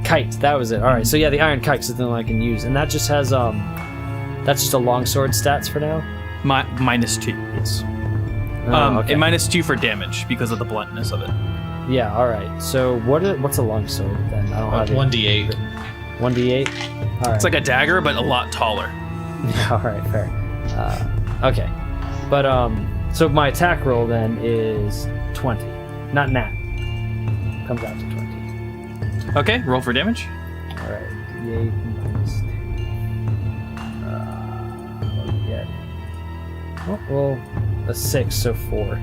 Kite. That was it. All right. So yeah, the iron kite's the thing I can use, and that just has that's just a longsword stats for now. -2. Yes. Okay. And -2 for damage because of the bluntness of it. Yeah. All right. So what's a longsword then? I don't have 1d8. 1d8. All right. It's like a dagger, but a lot taller. Yeah, all right, fair. Okay, but so my attack roll then is 20, not nat. Comes out to 20. Okay, roll for damage. All right, d8 minus 2. What do we get? Oh, well, a 6, so 4.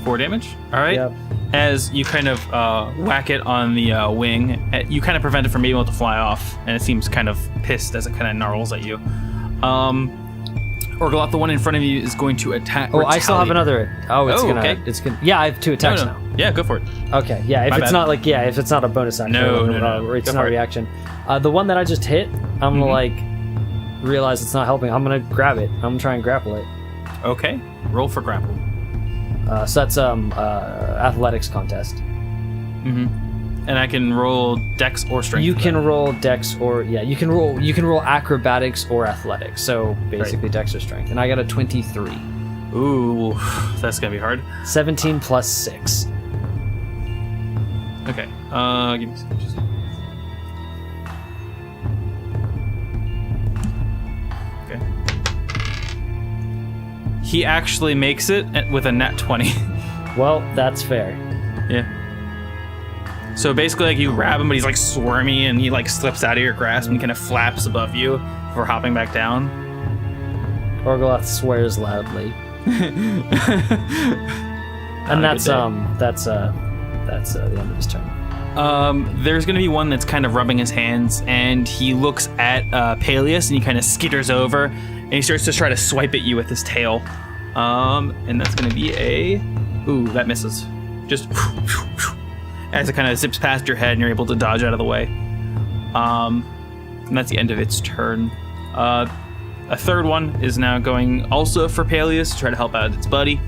4 damage. All right. Yep. As you kind of whack it on the wing, you kind of prevent it from being able to fly off, and it seems kind of pissed as it kind of gnarls at you. Orgoloth, the one in front of you, is going to attack. Oh, I still have another. Oh, it's gonna. okay. It's gonna. Yeah, I have 2 attacks No. now. Yeah, go for it. Okay, yeah. If My it's bad. not like if it's not a bonus action, No. it's Go not for a it. reaction. The one that I just hit, I'm gonna like realize it's not helping. I'm gonna grab it. I'm gonna try and grapple it. Okay. Roll for grapple. So that's athletics contest. And I can roll Dex or Strength. You for can that. roll Dex or you can roll acrobatics or athletics. So basically Dex or Strength. And I got a 23. Ooh, that's gonna be hard. 17 plus 6. Okay. Give me some. Okay. He actually makes it with a nat 20. Well, that's fair. Yeah. So basically, like, you grab him, but he's like swarmy, and he like slips out of your grasp and kind of flaps above you before hopping back down. Orgoloth swears loudly. And that's the end of his turn. There's gonna be one that's kind of rubbing his hands, and he looks at Paelius, and he kind of skitters over, and he starts to try to swipe at you with his tail. And that's gonna be ooh, that misses. Just as it kind of zips past your head, and you're able to dodge out of the way. And that's the end of its turn. A third one is now going also for Paelius to try to help out its buddy,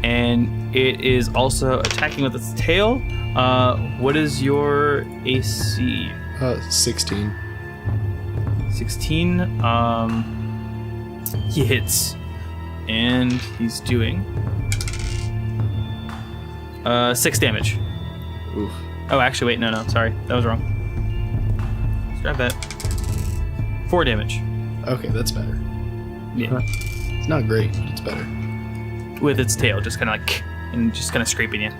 and it is also attacking with its tail. What is your AC? 16. 16. He hits, and he's doing 6 damage. Oof. Oh, actually, wait, no, sorry, that was wrong. Let's grab that. 4 damage. Okay, that's better. Yeah, It's not great, but it's better. with its tail, just kind of like, and just kind of scraping you.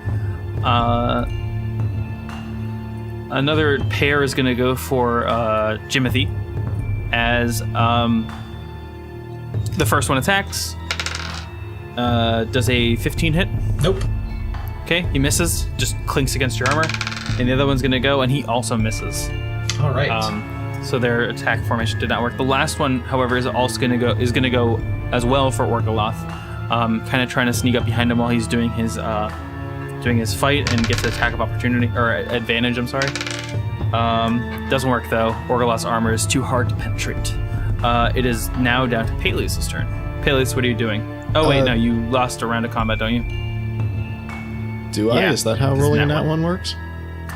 Another pair is going to go for Jimothy, as the first one attacks. Does a 15 hit? Nope. Okay, he misses, just clinks against your armor. And the other one's going to go, and he also misses. All right. So their attack formation did not work. The last one, however, is also going to go as well for Orgoloth, kind of trying to sneak up behind him while he's doing his fight and gets an attack of opportunity or advantage. I'm sorry. Doesn't work though. Orgoloth's armor is too hard to penetrate. It is now down to Paelius' turn. Paelius, what are you doing? Oh wait, no, you lost a round of combat, don't you? Do I? Yeah, Is that how it's rolling that that one works?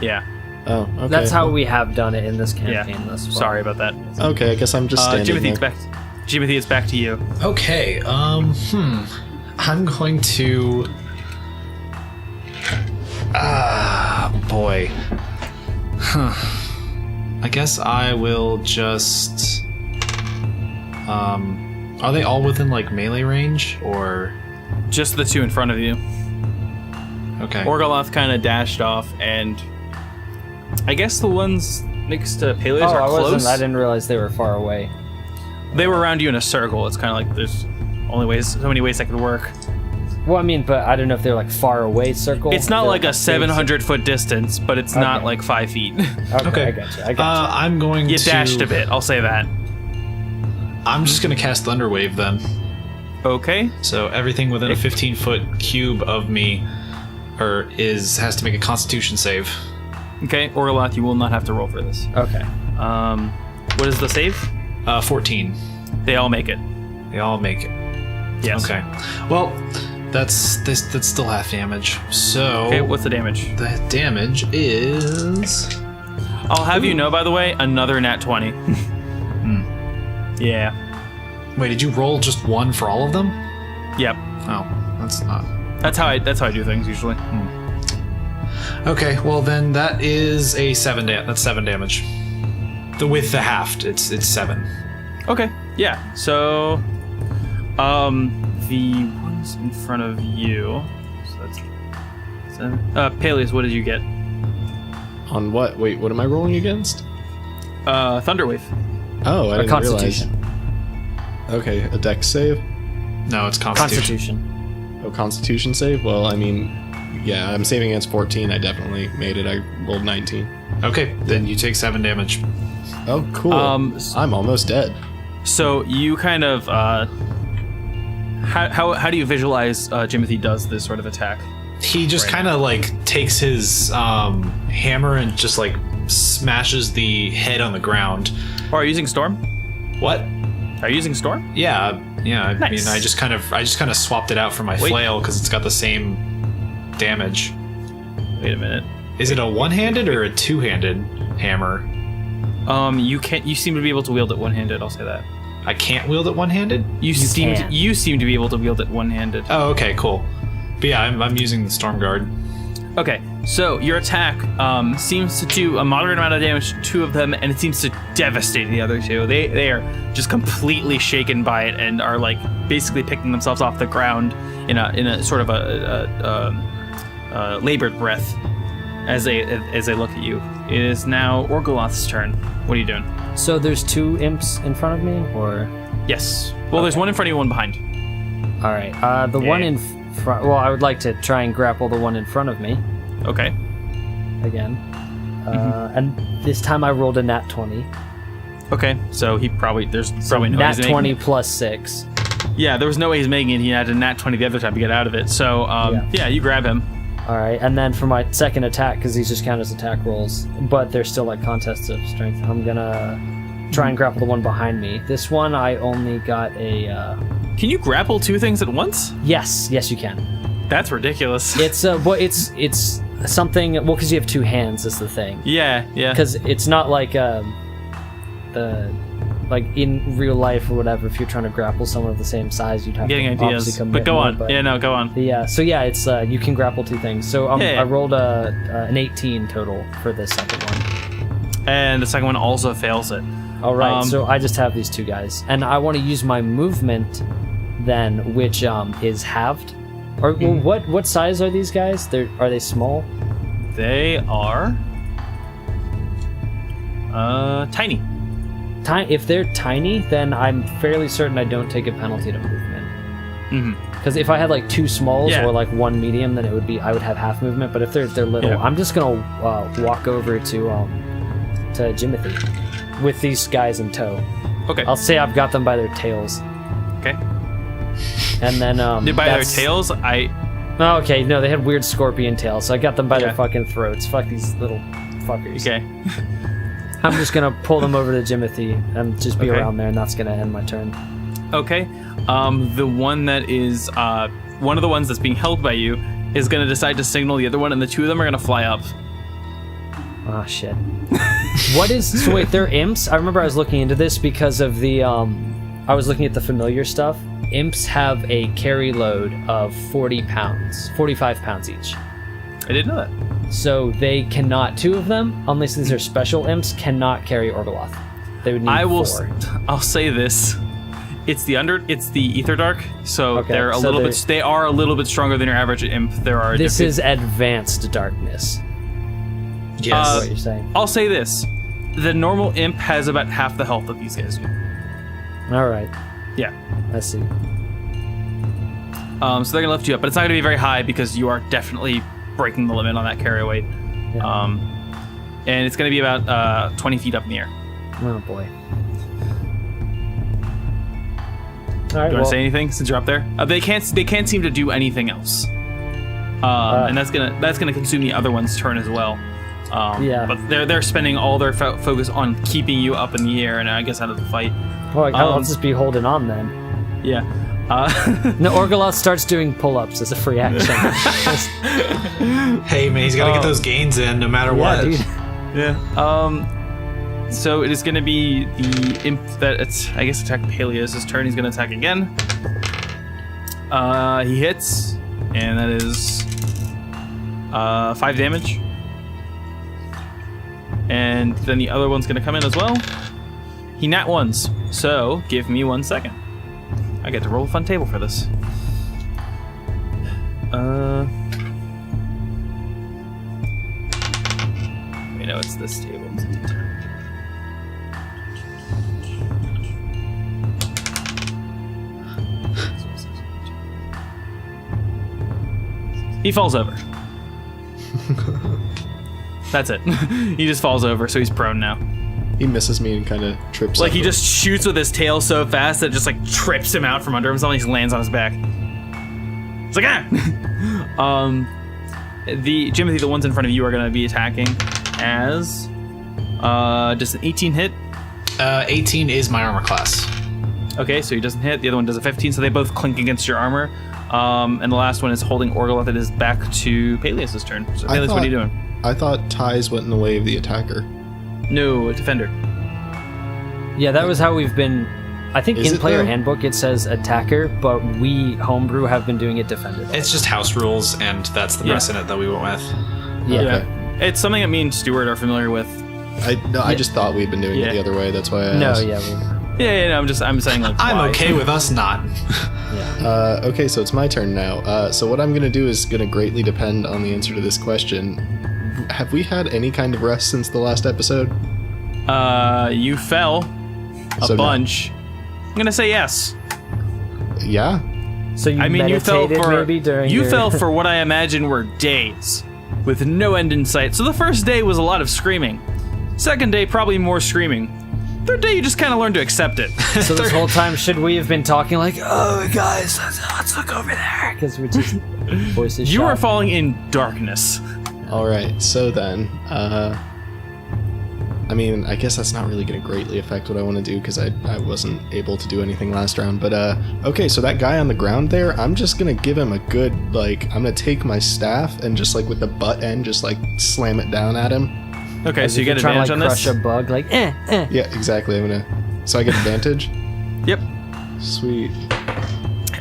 Yeah. Oh, okay. That's how we have done it in this Yeah. campaign thus far. Sorry about that. Okay, I guess I'm just standing Jimothy, there. Jimothy, it's back to you. Okay. I'm going to. Boy. I guess I will just. Are they all within like melee range or? Just the two in front of you. Okay. Orgoloth kind of dashed off, and I guess the ones next to Paelius are close. I didn't realize they were far away. They were around you in a circle. It's kind of like there's so many ways that could work. Well, I mean, but I don't know if they're like far away circle. It's not They're like a big 700-foot distance, but it's not Okay. like 5 feet. circle. Okay. I got you. I'm going You to. dashed a bit, I'll say that. I'm just going to cast Thunderwave then. Okay. So everything within a 15-foot cube of me has to make a Constitution save. Okay, Orgoloth, you will not have to roll for this. Okay. What is the save? 14. They all make it. They all make it. Yes. Okay. Well, that's still half damage. So Okay, what's the damage? the damage is. I'll have you know, by the way, another nat 20. Yeah. Wait, did you roll just one for all of them? Yep. Oh, that's not. That's how I do things usually. Okay, well then that is a 7 that's 7 damage. With the halved, it's 7. Okay. Yeah. So, the ones in front of you. So that's 7. Paelius, what did you get? On what? Wait, what am I rolling against? Thunderwave. Oh, I A didn't Constitution. realize. Okay, a dex save. No, it's Constitution. Oh, Constitution save? Well, I mean, yeah, I'm saving against 14. I definitely made it. I rolled 19. Okay, then you take 7 damage. Oh, cool. I'm almost dead. So you kind of how do you visualize Jimothy does this sort of attack? He just kind of like takes his hammer and just like smashes the head on the ground. Or are you using Storm? What? Are you using Storm? Yeah. I Nice. mean, I just kind of swapped it out for my flail because it's got the same damage. Wait a minute. Is it a one-handed or a two-handed hammer? You seem to be able to wield it one-handed. I'll say that. I can't wield it one-handed? You seem to be able to wield it one-handed. Oh, okay, cool. But yeah, I'm using the Storm Guard. Okay, so your attack seems to do a moderate amount of damage to 2 of them, and it seems to devastate the other 2. They are just completely shaken by it and are like basically picking themselves off the ground in a sort of a labored breath as they look at you. It is now Orgoloth's turn. What are you doing? So there's 2 imps in front of me, or? Yes. Well, there's one in front of you, one behind. All right. The one in front. Well, I would like to try and grapple the one in front of me. Okay. Again. And this time I rolled a nat 20. Okay. So there's probably no way nat he's 20 making it. plus 6. Yeah, there was no way he's making it. He had a nat 20 the other time to get out of it. So yeah, you grab him. All right, and then for my second attack, because these just count as attack rolls, but they're still like contests of strength, I'm gonna try and grapple the one behind me. This one, I only got a... Can you grapple 2 things at once? Yes, you can. That's ridiculous. It's it's something, well, because you have 2 hands is the thing. Yeah. Because it's not like like in real life or whatever, if you're trying to grapple someone of the same size, you'd have Getting to ideas. obviously commit But go more, on. Go on. Yeah, so yeah, it's you can grapple 2 things. So I rolled an 18 total for the second one. And the second one also fails it. All right, so I just have these 2 guys, and I want to use my movement then, which is halved. Or well, what size are these guys? Are they small? They are tiny. If they're tiny, then I'm fairly certain I don't take a penalty to movement. Because if I had like 2 smalls or like 1 medium, then I would have half movement. But if they're little, I'm just gonna walk over to Jimothy with these guys in tow. Okay. I'll say I've got them by their tails. Okay. And then by their tails, Oh, okay, no, they had weird scorpion tails, so I got them by their fucking throats. Fuck these little fuckers. Okay. I'm just gonna pull them over to Jimothy and just be around there, and that's gonna end my turn. Okay. The one that is one of the ones that's being held by you is gonna decide to signal the other one, and the 2 of them are gonna fly up. Oh shit. So wait, they're imps? I remember I was looking into this because of the I was looking at the familiar stuff. Imps have a carry load of 45 pounds each. I didn't know that. So they cannot, 2 of them, unless these are special imps, cannot carry Orgoloth. They would need 4. I'll say this. It's the Ether Dark, so they are a little bit stronger than your average imp. This is advanced darkness. Yes. That's what you're saying. I'll say this. The normal imp has about half the health that these guys do. All right. Yeah. I see. So they're gonna lift you up, but it's not gonna be very high because you are definitely breaking the limit on that carry weight. Yeah. And it's gonna be about 20 feet up in the air. Oh boy. All right, Do you want to say anything since you're up there? They can't seem to do anything else. And that's gonna consume the other one's turn as well. But they're spending all their focus on keeping you up in the air and I guess out of the fight. Well, I'll just be holding on then. Yeah. No, Orgoloth starts doing pull-ups as a free action. Hey man, he's got to get those gains in no matter what. Dude. Yeah. So it is going to be the imp that I guess attack Paelius' turn. He's going to attack again. He hits, and that is 5 damage. And then the other one's going to come in as well. He nat ones, so give me 1 second. I get to roll a fun table for this. We know it's this table. He falls over. That's it. He just falls over, so he's prone now. He misses me and kind of trips. Like, he over. just shoots with his tail so fast that it just, like, trips him out from under himself and he just lands on his back. It's like, ah! Jimothy, the ones in front of you are going to be attacking as... does an 18 hit? 18 is my armor class. Okay, so he doesn't hit. The other one does a 15, so they both clink against your armor. And the last one is holding Orgoloth. It is back to Paelius' turn. So, Paelius, what are you doing? I thought ties went in the way of the attacker. No, a defender. Yeah, that was how we've been. I think Is in it, player though? handbook it says attacker, but we homebrew have been doing it defender. It's just house rules, and that's the Yeah. precedent that we went with. Yeah. Okay. It's something that me and Stewart are familiar with. I just thought we'd been doing Yeah. it the other way. That's why I No, asked. yeah. Yeah, no, I'm saying, like, I'm why. okay with us not. Okay, so it's my turn now. So what I'm going to do is going to greatly depend on the answer to this question. Have we had any kind of rest since the last episode? You fell a So no. bunch. I'm gonna say yes. Yeah? So you I mean, you fell meditated for maybe during you your... fell for what I imagine were days, with no end in sight. So the first day was a lot of screaming. Second day, probably more screaming. Third day, you just kind of learn to accept it. So this whole time, should we have been talking like, "Oh, guys, let's look over there," because we're just voices. You shot. are falling in darkness. All right, so then, I mean, I guess that's not really going to greatly affect what I want to do because I wasn't able to do anything last round. But, okay, so that guy on the ground there, I'm just going to give him a good, like, I'm going to take my staff and just, like, with the butt end, just, like, slam it down at him. Okay, As so you if get you're trying advantage to, on like, this. crush a bug, like, Yeah, exactly. I'm going to... So I get advantage? Yep. Sweet.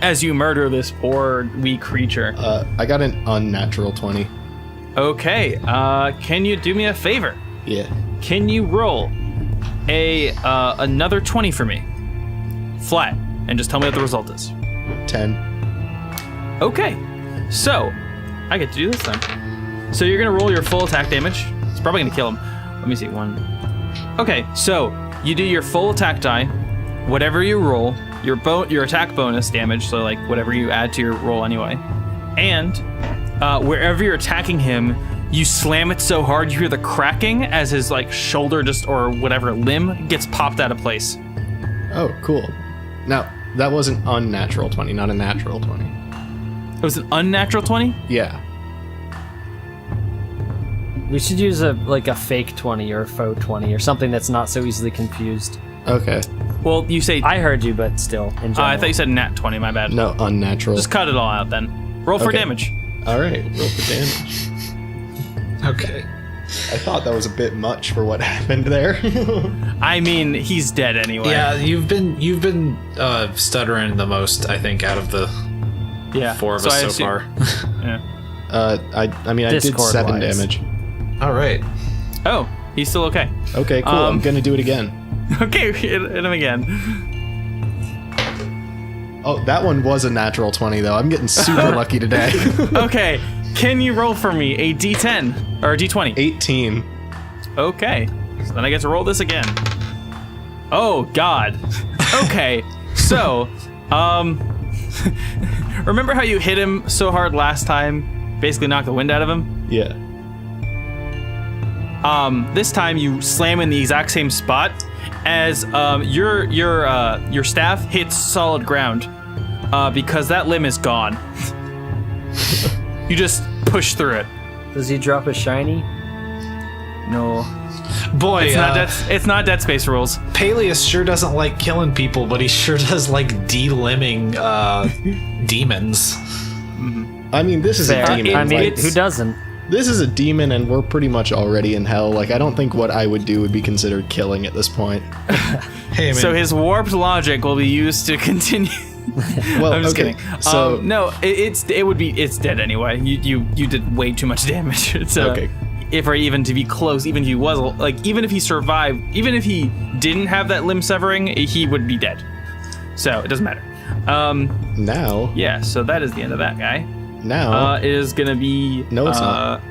As you murder this poor weak creature. I got an unnatural 20. Okay. Can you do me a favor? Yeah. Can you roll another 20 for me? Flat. And just tell me what the result is. 10. Okay. So, I get to do this then. So you're going to roll your full attack damage. It's probably going to kill him. Let me see. 1. Okay, so you do your full attack die. Whatever you roll, your attack bonus damage, so like whatever you add to your roll anyway. And wherever you're attacking him, you slam it so hard you hear the cracking as his like shoulder just or whatever limb gets popped out of place. Oh, cool. Now, that was an unnatural 20, not a natural 20. It was an unnatural 20? Yeah. We should use a fake 20 or a faux 20 or something that's not so easily confused. Okay. Well, you say... I heard you, but still, in general. I thought you said nat 20, my bad. No, unnatural. Just cut it all out then. Roll for Okay. damage. All right, roll for damage. Okay. I thought that was a bit much for what happened there. I mean, he's dead anyway. Yeah, you've been stuttering the most, I think, out of the Yeah. four of us so assume- far. Yeah. I mean, I did 7 Discord-wise. damage. All right. Oh, he's still okay. Okay, cool. I'm gonna do it again. Okay, hit him again. Oh, that one was a natural 20, though. I'm getting super lucky today. Okay, can you roll for me a d10 or a d20? 18. Okay, so then I get to roll this again. Oh God. Okay, so remember how you hit him so hard last time, basically knocked the wind out of him? Yeah. This time you slam in the exact same spot as your staff hits solid ground because that limb is gone. You just push through it. Does he drop a shiny? No, Boy, it's not Dead Space rules. Paelius sure doesn't like killing people, but he sure does like de-limbing demons. I mean, this is Fair. a demon. I mean, like, who doesn't? this is a demon, and we're pretty much already in hell. Like, I don't think what I would do would be considered killing at this point. Hey, man. So his warped logic will be used to continue. Well, I'm just okay. kidding. So, No, it's dead anyway. You did way too much damage. Okay. If even to be close, even if he was like, even if he survived, even if he didn't have that limb severing, he would be dead. So it doesn't matter. now, Yeah. So that is the end of that guy. now, It is gonna be. No, it's not.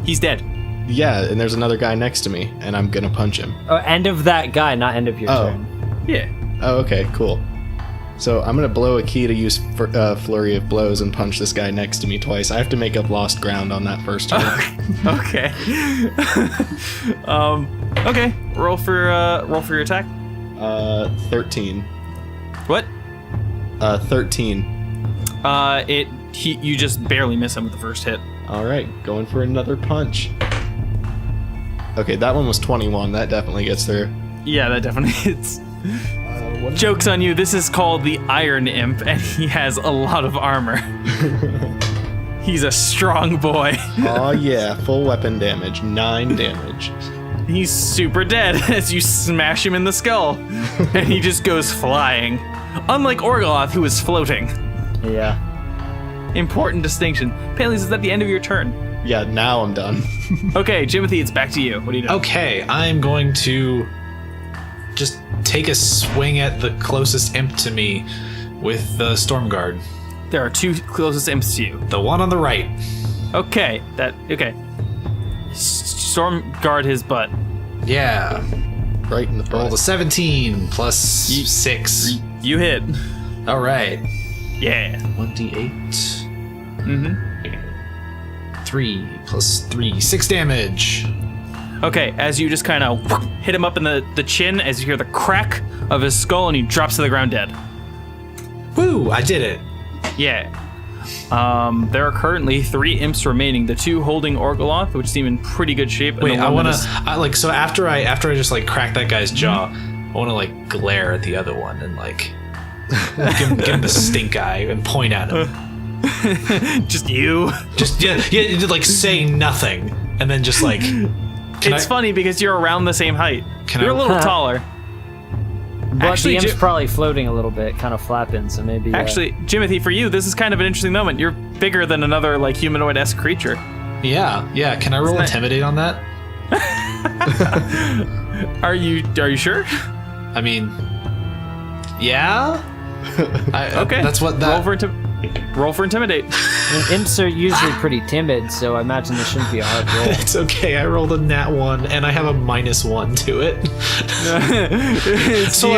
He's dead. yeah, and there's another guy next to me, and I'm gonna punch him. Oh, end of that guy, not end of your Oh. turn. Yeah. Oh, okay, cool. So I'm gonna blow a key to use flurry of blows and punch this guy next to me twice. I have to make up lost ground on that first turn. Okay. Okay. Roll for your attack. 13. What? 13. You just barely miss him with the first hit. All right, going for another punch. Okay, that one was 21. That definitely gets through. Yeah, that definitely hits. Joke's on you. This is called the Iron Imp, and he has a lot of armor. He's a strong boy. Oh yeah, full weapon damage, 9 damage. He's super dead as you smash him in the skull, and he just goes flying. Unlike Orgoloth, who is floating. Yeah. Important distinction. Paelius, is that the end of your turn? Yeah, now I'm done. Okay, Jimothy, it's back to you. What are you doing? Okay, I'm going to just take a swing at the closest imp to me with the Storm Guard. There are 2 closest imps to you. The one on the right. Okay, okay. Storm guard his butt. Yeah. Right in the Roll butt. the 17 plus 6. You hit. All right. Yeah. 1d8. Mm-hmm. 3 plus 3. 6 damage. Okay, as you just kind of hit him up in the chin, as you hear the crack of his skull, and he drops to the ground dead. Woo! I did it. Yeah. There are currently 3 imps remaining. The 2 holding Orgoloth, which seem in pretty good shape. And Wait, the I one want that to so after I just like crack that guy's jaw, I want to like glare at the other one and like give him the stink eye and point at him. just you. Just yeah, like say nothing and then just like. It's funny because you're around the same height. Can You're I- a little taller. But Actually, the imp's probably floating a little bit, kind of flapping, so maybe... Actually, Jimothy, for you, this is kind of an interesting moment. You're bigger than another like humanoid-esque creature. Yeah. Can I roll intimidate on that? Are you sure? I mean, yeah. Okay. That's what that. Roll for intimidate. Imps are usually pretty timid, so I imagine this shouldn't be a hard roll. It's okay. I rolled a nat 1 and I have a -1 to it. So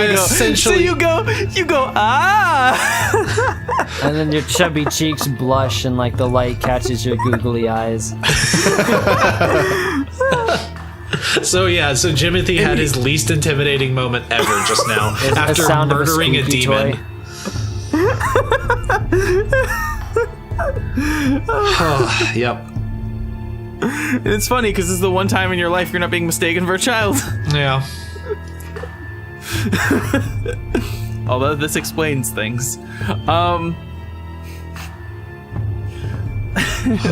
you go ah. And then your chubby cheeks blush and like the light catches your googly eyes. So Jimothy had his least intimidating moment ever just now after sound of a murdering a squeaky demon. toy. Oh, yep. And it's funny because this is the one time in your life you're not being mistaken for a child. Yeah. Although this explains things.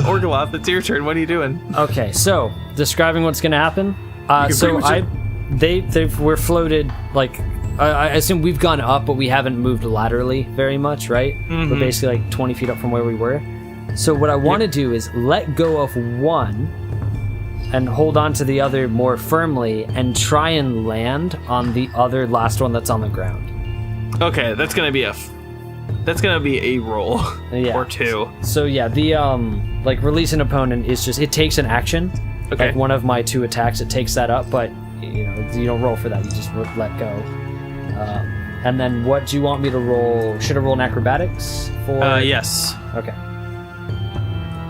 Orgoloth, it's your turn. What are you doing? Okay, so describing what's gonna happen. You can We're floated like. I assume we've gone up, but we haven't moved laterally very much, right? We're basically like 20 feet up from where we were. So what I want to do is let go of one and hold on to the other more firmly and try and land on the other last one that's on the ground. Okay, that's gonna be a roll Yeah. or 2. So yeah, the like release an opponent is just, it takes an action. Okay. Like one of my 2 attacks, it takes that up, but you don't roll for that. You just let go. And then what do you want me to roll? Should I roll an acrobatics for? Yes. Okay.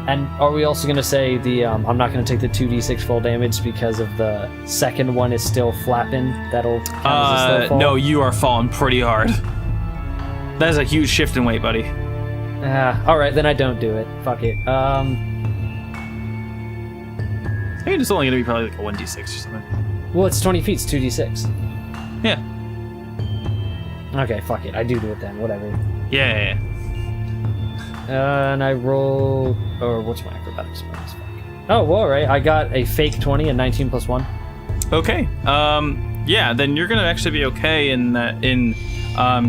And are we also going to say I'm not going to take the 2d6 full damage because of the second one is still flapping? That'll count as a slow fall? No, you are falling pretty hard. That is a huge shift in weight, buddy. All right, then I don't do it. Fuck it. I think it's only going to be probably like a 1d6 or something. Well, it's 20 feet. It's 2d6. Yeah. Okay, fuck it. I do it then. Whatever. Yeah. And I roll... Or what's my acrobatics bonus? Fuck. Oh, well, all right. I got a fake 20 and 19 plus 1. Okay. Yeah, then you're going to actually be okay in that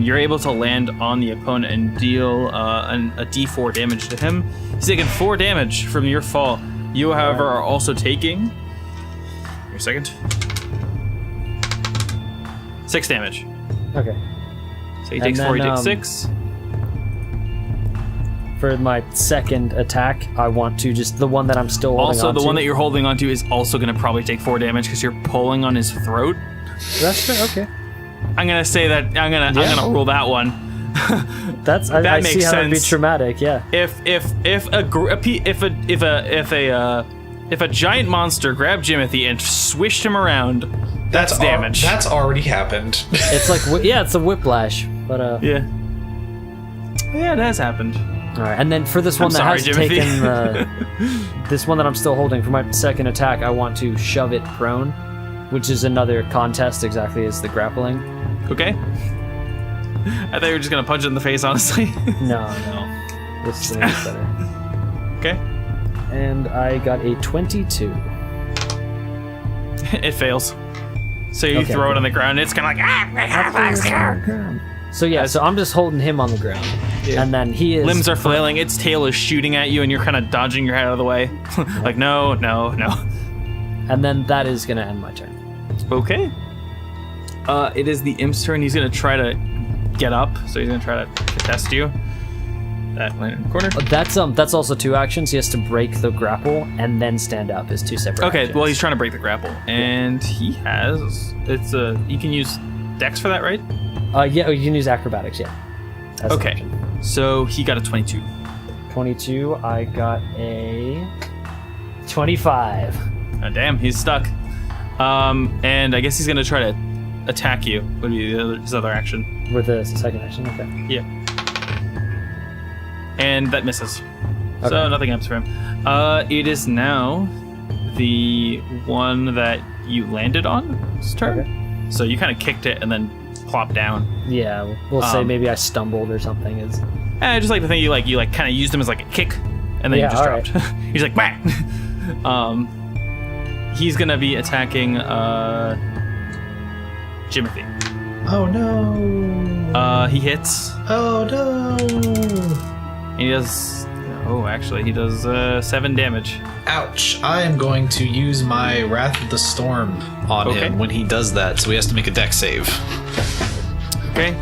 you're able to land on the opponent and deal a d4 damage to him. He's taking 4 damage from your fall. You, however, are also taking... Give me a second. 6 damage. Okay. So he takes 4, he takes 6. For my second attack, I want to just the one that I'm still holding Also, on the to. one that you're holding onto is also going to probably take 4 damage because you're pulling on his throat. That's fair. Okay. I'm gonna say that I'm gonna rule that one. That's I That see makes how that'd be sense. traumatic. Yeah. If a giant monster grabbed Jimothy and swished him around, that's damage. That's already happened. It's like it's a whiplash, but yeah, it has happened. All right, and then for this one I'm that sorry, has Jimothy. taken this one that I'm still holding for my second attack, I want to shove it prone, which is another contest exactly as the grappling. Okay. I thought you were just gonna punch it in the face, honestly. No, this is better. Okay. And I got a 22. It fails. So you throw it on the ground. And it's kind of like So yeah, so I'm just holding him on the ground, and then he is limbs are flailing. Its tail is shooting at you, and you're kind of dodging your head out of the way. Like no. and then that is gonna end my turn. Okay. It is the imp's turn. He's gonna try to get up, so he's gonna try to contest you. That landed in the corner. That's also 2 actions. He has to break the grapple and then stand up as 2 separate. Okay, actions. well he's trying to break the grapple, and he has. You can use Dex for that, right? Yeah, you can use acrobatics. Yeah. As an Okay, option. so he got a 22. 22. I got a 25. Oh, damn, he's stuck. And I guess he's gonna try to attack you. Would be his other action. With the second action. Okay. Yeah. And that misses. So Okay. nothing happens for him. It is now the one that you landed on's turn. Okay. So you kind of kicked it and then plopped down. Yeah, we'll say maybe I stumbled or something. I just like to think you kind of used him as like a kick, and then you just all dropped. He's like, bah! He's gonna be attacking Jimothy. Oh no. He hits. Oh no. And he does. Oh, actually, he does 7 damage. Ouch. I am going to use my Wrath of the Storm on Okay. him when he does that, so he has to make a dex save. Okay.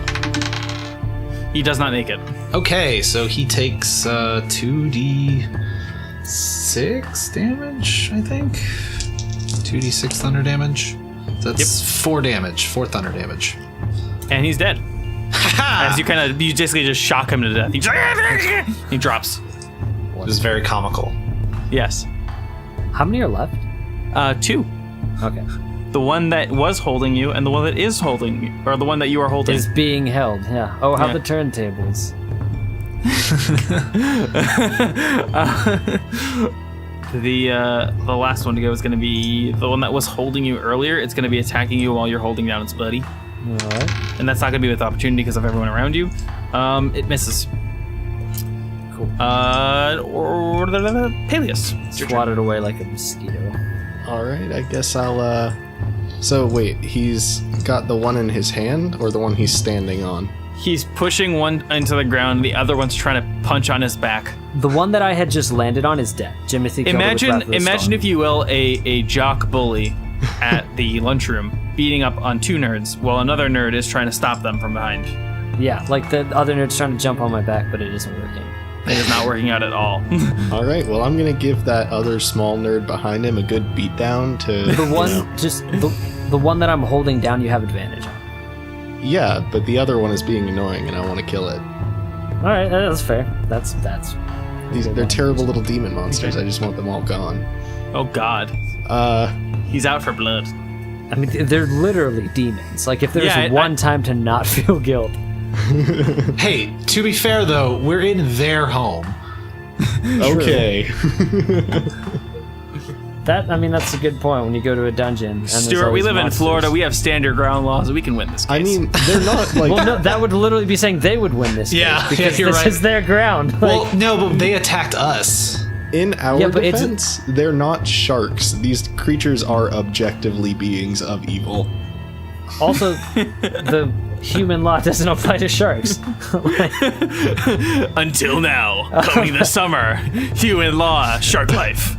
He does not make it. Okay, so he takes 2d6 damage, I think. 2d6 thunder damage. That's 4 damage, 4 thunder damage. And he's dead. As you basically just shock him to death. He drops. It was very comical. Yes. How many are left? 2. Okay. The one that was holding you and the one that is holding you, or the one that you are holding. Is being held. Yeah. Oh, how Yeah. the turntables. The last one to go is going to be the one that was holding you earlier. It's going to be attacking you while you're holding down its buddy. All right. And that's not going to be with opportunity because of everyone around you. It misses. Cool. Paelius. It's your turn. Swatted away like a mosquito. All right, I guess I'll. So wait, he's got the one in his hand or the one he's standing on? He's pushing one into the ground. The other one's trying to punch on his back. The one that I had just landed on is dead. Jimothy killed it with Wrath of the Imagine Storm. if you will, a jock bully at the lunchroom beating up on 2 nerds while another nerd is trying to stop them from behind. Yeah, like the other nerd's trying to jump on my back, but it isn't working. It is not working out at all. All right, well, I'm gonna give that other small nerd behind him a good beatdown to. The one, you know. just the one that I'm holding down, you have advantage on. Yeah, but the other one is being annoying, and I want to kill it. All right, that's fair. That's. They're terrible little demon monsters. I just want them all gone. Oh God. He's out for blood. I mean, they're literally demons. Like if there's one time to not feel guilt. Hey, to be fair though, we're in their home. Okay. That's a good point. When you go to a dungeon, and there's Stuart, all we these live in monsters. Florida. We have standard ground laws. We can win this case. I mean, they're not like. Well, no, that would literally be saying they would win this. Yeah, case, because yeah, you're this right. is their ground. Well, Like, no, but they attacked us. In our Yeah, but it's- defense, they're not sharks. These creatures are objectively beings of evil. also, the human law doesn't apply to sharks. Until now, coming this summer, human law, shark life.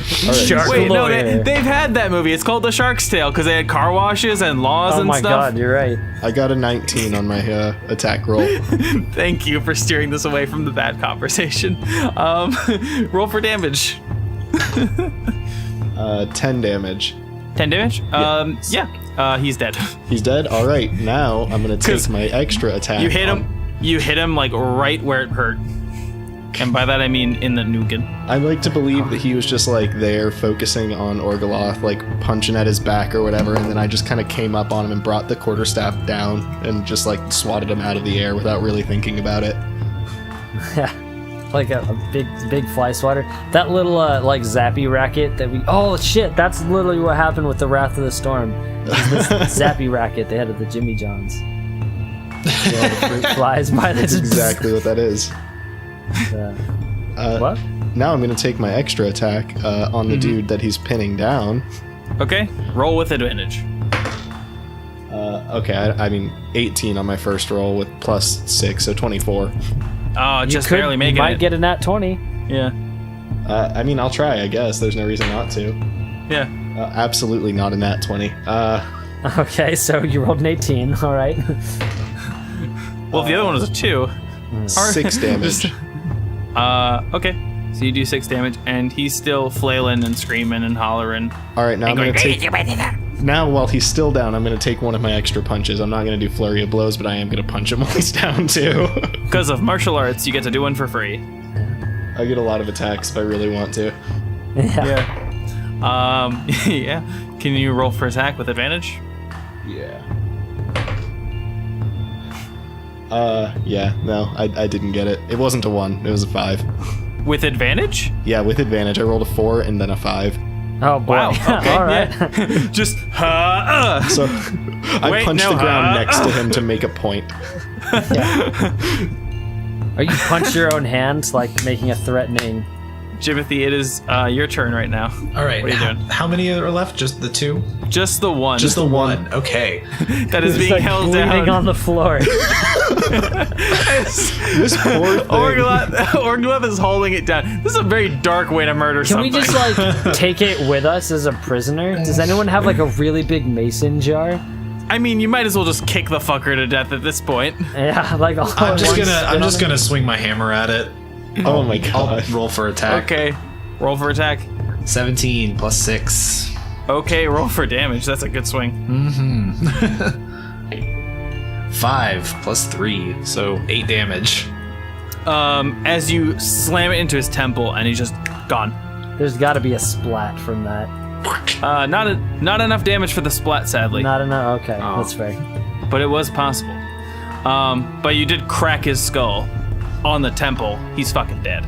Shark Wait, no, lawyer. they've had that movie. It's called The Shark's Tale because they had car washes and laws Oh and my stuff. god, you're right. I got a 19 on my attack roll. Thank you for steering this away from the bad conversation. Roll for damage. 10 damage. 10 damage? He's dead. He's dead? Alright, now I'm gonna take my extra attack. You hit him like right where it hurt. And by that I mean in the nougat. I like to believe that he was just like there focusing on Orgoloth, like punching at his back or whatever, and then I just kind of came up on him and brought the quarterstaff down and just like swatted him out of the air without really thinking about it. Yeah. Like a big fly swatter. That little like zappy racket that we. Oh shit! That's literally what happened with the Wrath of the Storm. This zappy racket they had at the Jimmy John's. The fruit flies by. That's exactly what that is. What? Now I'm gonna take my extra attack on the dude that he's pinning down. Okay, roll with advantage. Okay, I mean 18 on my first roll with plus 6, so 24. Oh, just barely making it. You might get a nat 20. Yeah. I mean, I'll try, I guess. There's no reason not to. Yeah. Absolutely not a nat 20. Okay, so you rolled an 18, alright. Well, the other one was a 2. 6 damage. Okay. So you do 6 damage, and he's still flailing and screaming and hollering. Alright, now I'm going, gonna take... Now, while he's still down, I'm going to take one of my extra punches. I'm not going to do flurry of blows, but I am going to punch him while he's down, too. Because of martial arts, you get to do one for free. I get a lot of attacks if I really want to. Yeah. Yeah. Can you roll for attack with advantage? Yeah. No, I didn't get it. It wasn't a 1, it was a 5. With advantage? Yeah, with advantage. I rolled a 4 and then a 5. Oh, boy. Wow. Okay. All right. Yeah. Just, So I punched the ground next to him to make a point. Or you punch your own hand, like making a threatening. Jimothy, it is your turn right now. All right. What are you doing? How many are left? Just the 2? Just the one. Just the 1. Okay. That is being like held bleeding down. on the floor. This poor thing. Orgoloth is holding it down. This is a very dark way to murder Can we something. just like take it with us as a prisoner? Does anyone have like a really big mason jar? I mean, you might as well just kick the fucker to death at this point. Yeah, like I'm just gonna swing my hammer at it. Oh my god. I'll roll for attack. Okay, roll for attack. 17 plus 6. Okay, roll for damage. That's a good swing. 5 plus 3, so 8 damage. As you slam it into his temple, and he's just gone. There's got to be a splat from that. Not enough damage for the splat, sadly. Not enough. Okay, Oh. that's fair. But it was possible. But you did crack his skull on the temple. He's fucking dead.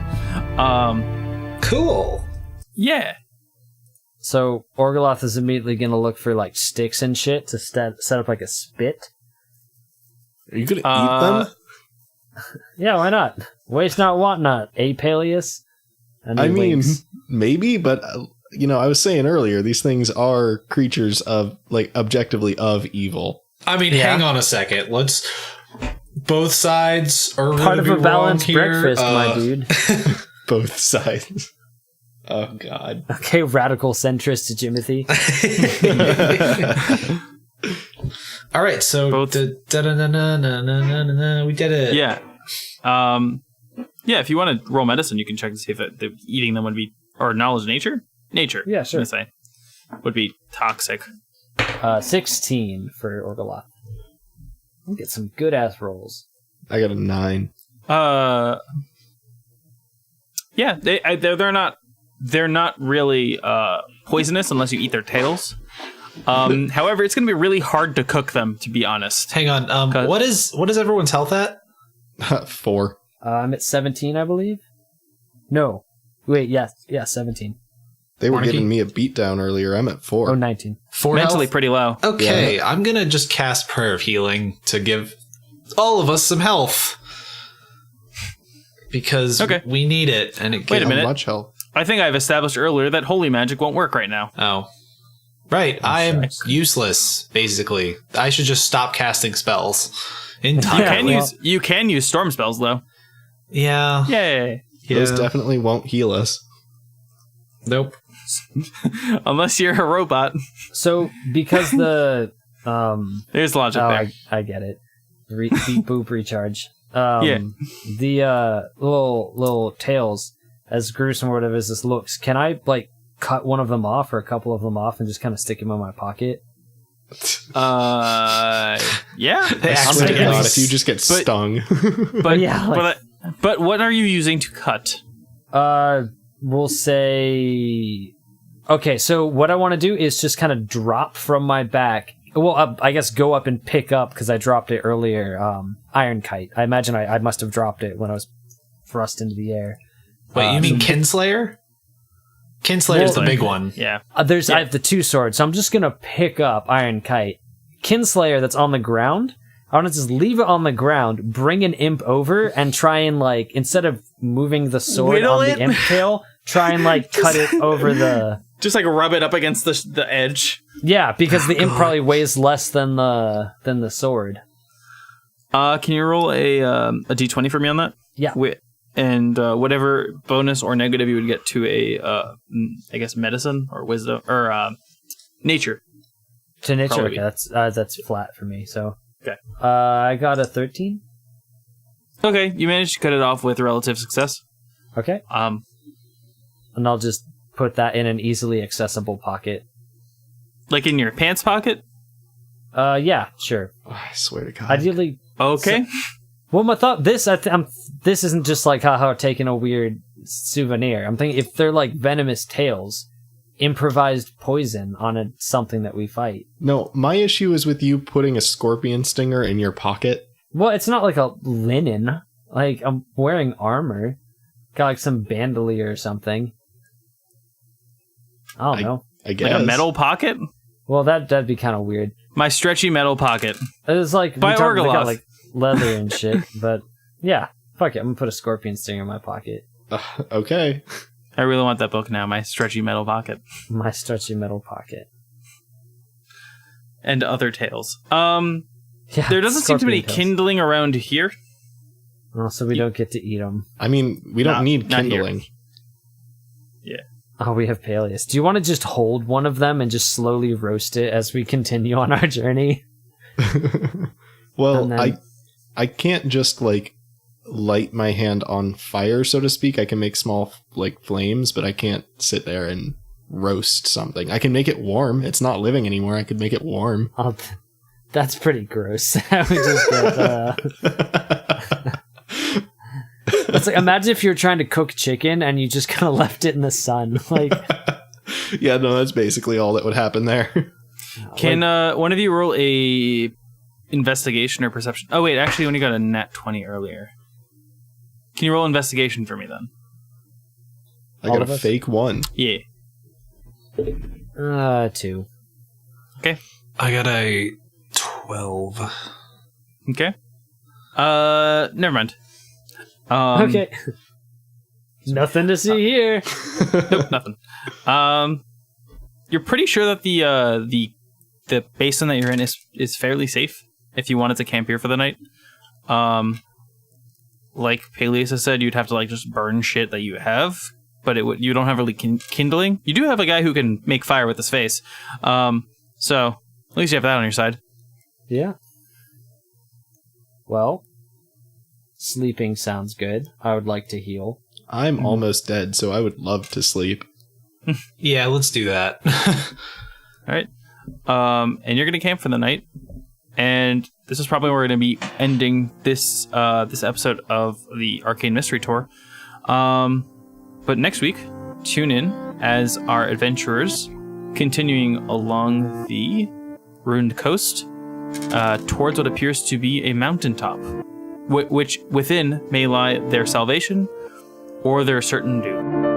Cool. Yeah. So Orgoloth is immediately gonna look for like sticks and shit to set up like a spit. Are you gonna eat them? Yeah, why not? Waste not, want not. A Paelius. And he I mean, winks. maybe, but I was saying earlier, these things are creatures of, like, objectively of evil. I mean, hang on a second. Let's. Both sides are Part of gonna a be wrong balanced here. breakfast, my dude. Both sides. Oh, God. Okay, radical centrist Jimothy. All right, so Both- we did it. Yeah. Yeah, if you want to roll medicine, you can check to see if eating them would be, or knowledge of nature? Nature. Yeah, sure. I'm gonna say. Would be toxic. 16 for Orgoloth. We'll get some good ass rolls. I got a 9. Yeah, they're not really poisonous unless you eat their tails. However, it's gonna be really hard to cook them, to be honest. Hang on. What is everyone's health at? 4. I'm at 17, I believe. No. Wait, yeah, 17. They were Warncke? giving me a beatdown earlier. I'm at 4. Oh, 19. 4 Mentally health? pretty low. Okay, Yeah. I'm gonna just cast Prayer of Healing to give all of us some health. Because we need it, and it Wait a minute. Much health. I think I've established earlier that holy magic won't work right now. Oh. Right, I am useless, basically. I should just stop casting spells. Entirely. You can use storm spells though. Yeah. Yay! Those definitely won't heal us. Nope. Unless you're a robot. So, because the... There's logic there. I get it. Beep boop recharge. Yeah. The little tails, as gruesome or whatever as this looks, can I like cut one of them off or a couple of them off and just kind of stick them in my pocket? Yeah. I swear to God, if you just get stung. But Yeah, like- but what are you using to cut? We'll say... Okay, so what I want to do is just kind of drop from my back. Well, I guess go up and pick up, because I dropped it earlier, Iron Kite. I imagine I must have dropped it when I was thrust into the air. Wait, you mean Kinslayer? Kinslayer's the big one. Yeah. I have the 2 swords, so I'm just going to pick up Iron Kite. Kinslayer that's on the ground, I want to just leave it on the ground, bring an imp over, and try and, like, instead of moving the sword Whittle on it? the imp tail, try and, like, cut it over the... Just like rub it up against the edge. Yeah, because the imp probably weighs less than the sword. Can you roll a d20 for me on that? Yeah. And whatever bonus or negative you would get to a, I guess, medicine or wisdom or nature. To nature, Probably. okay, that's flat for me. So, Okay. I got a 13. Okay, you managed to cut it off with relative success. Okay, and I'll just put that in an easily accessible pocket. Like in your pants pocket. Yeah, sure. Oh, I swear to God. Okay. Ideally, well, my thought this this isn't just like haha taking a weird souvenir. I'm thinking if they're like venomous tails, improvised poison on something that we fight. No, my issue is with you putting a scorpion stinger in your pocket. Well, it's not like a linen. Like I'm wearing armor. Got like some bandolier or something. I don't know. I guess. Like a metal pocket. Well, that'd be kind of weird. My stretchy metal pocket. It's like By they got Orgoloth. like leather and shit, but yeah, fuck it. I'm gonna put a scorpion stinger in my pocket. Okay. I really want that book now. My stretchy metal pocket. My stretchy metal pocket. And other tales. Yeah, There doesn't seem to be any scorpion tails. kindling around here. Oh, so we don't get to eat them. I mean, we don't need not here. kindling. Oh, we have Paelius. Do you want to just hold one of them and just slowly roast it as we continue on our journey? Well, And then- I can't just like light my hand on fire, so to speak. I can make small like flames, but I can't sit there and roast something. I can make it warm. It's not living anymore. I could make it warm. Oh, that's pretty gross. We just get, it's like, imagine if you were trying to cook chicken and you just kind of left it in the sun. Like, Yeah, no, that's basically all that would happen there. Can one of you roll a investigation or perception? Oh wait, actually, when you got a nat 20 earlier. Can you roll investigation for me then? I All got of a us? fake 1. Yeah. 2. Okay. I got a 12. Okay. Never mind. Okay. Nothing to see here. Nope, nothing. You're pretty sure that the basin that you're in is fairly safe if you wanted to camp here for the night. Like Paelius has said, you'd have to like just burn shit that you have, but you don't have really kindling. You do have a guy who can make fire with his face. So at least you have that on your side. Yeah. Well, sleeping sounds good. I would like to heal. I'm almost dead, so I would love to sleep. Yeah, let's do that. All right. And you're gonna camp for the night. And this is probably where we're going to be ending this episode of the Arcane Mystery Tour. But next week, tune in as our adventurers continuing along the ruined coast towards what appears to be a mountaintop, which within may lie their salvation or their certain doom.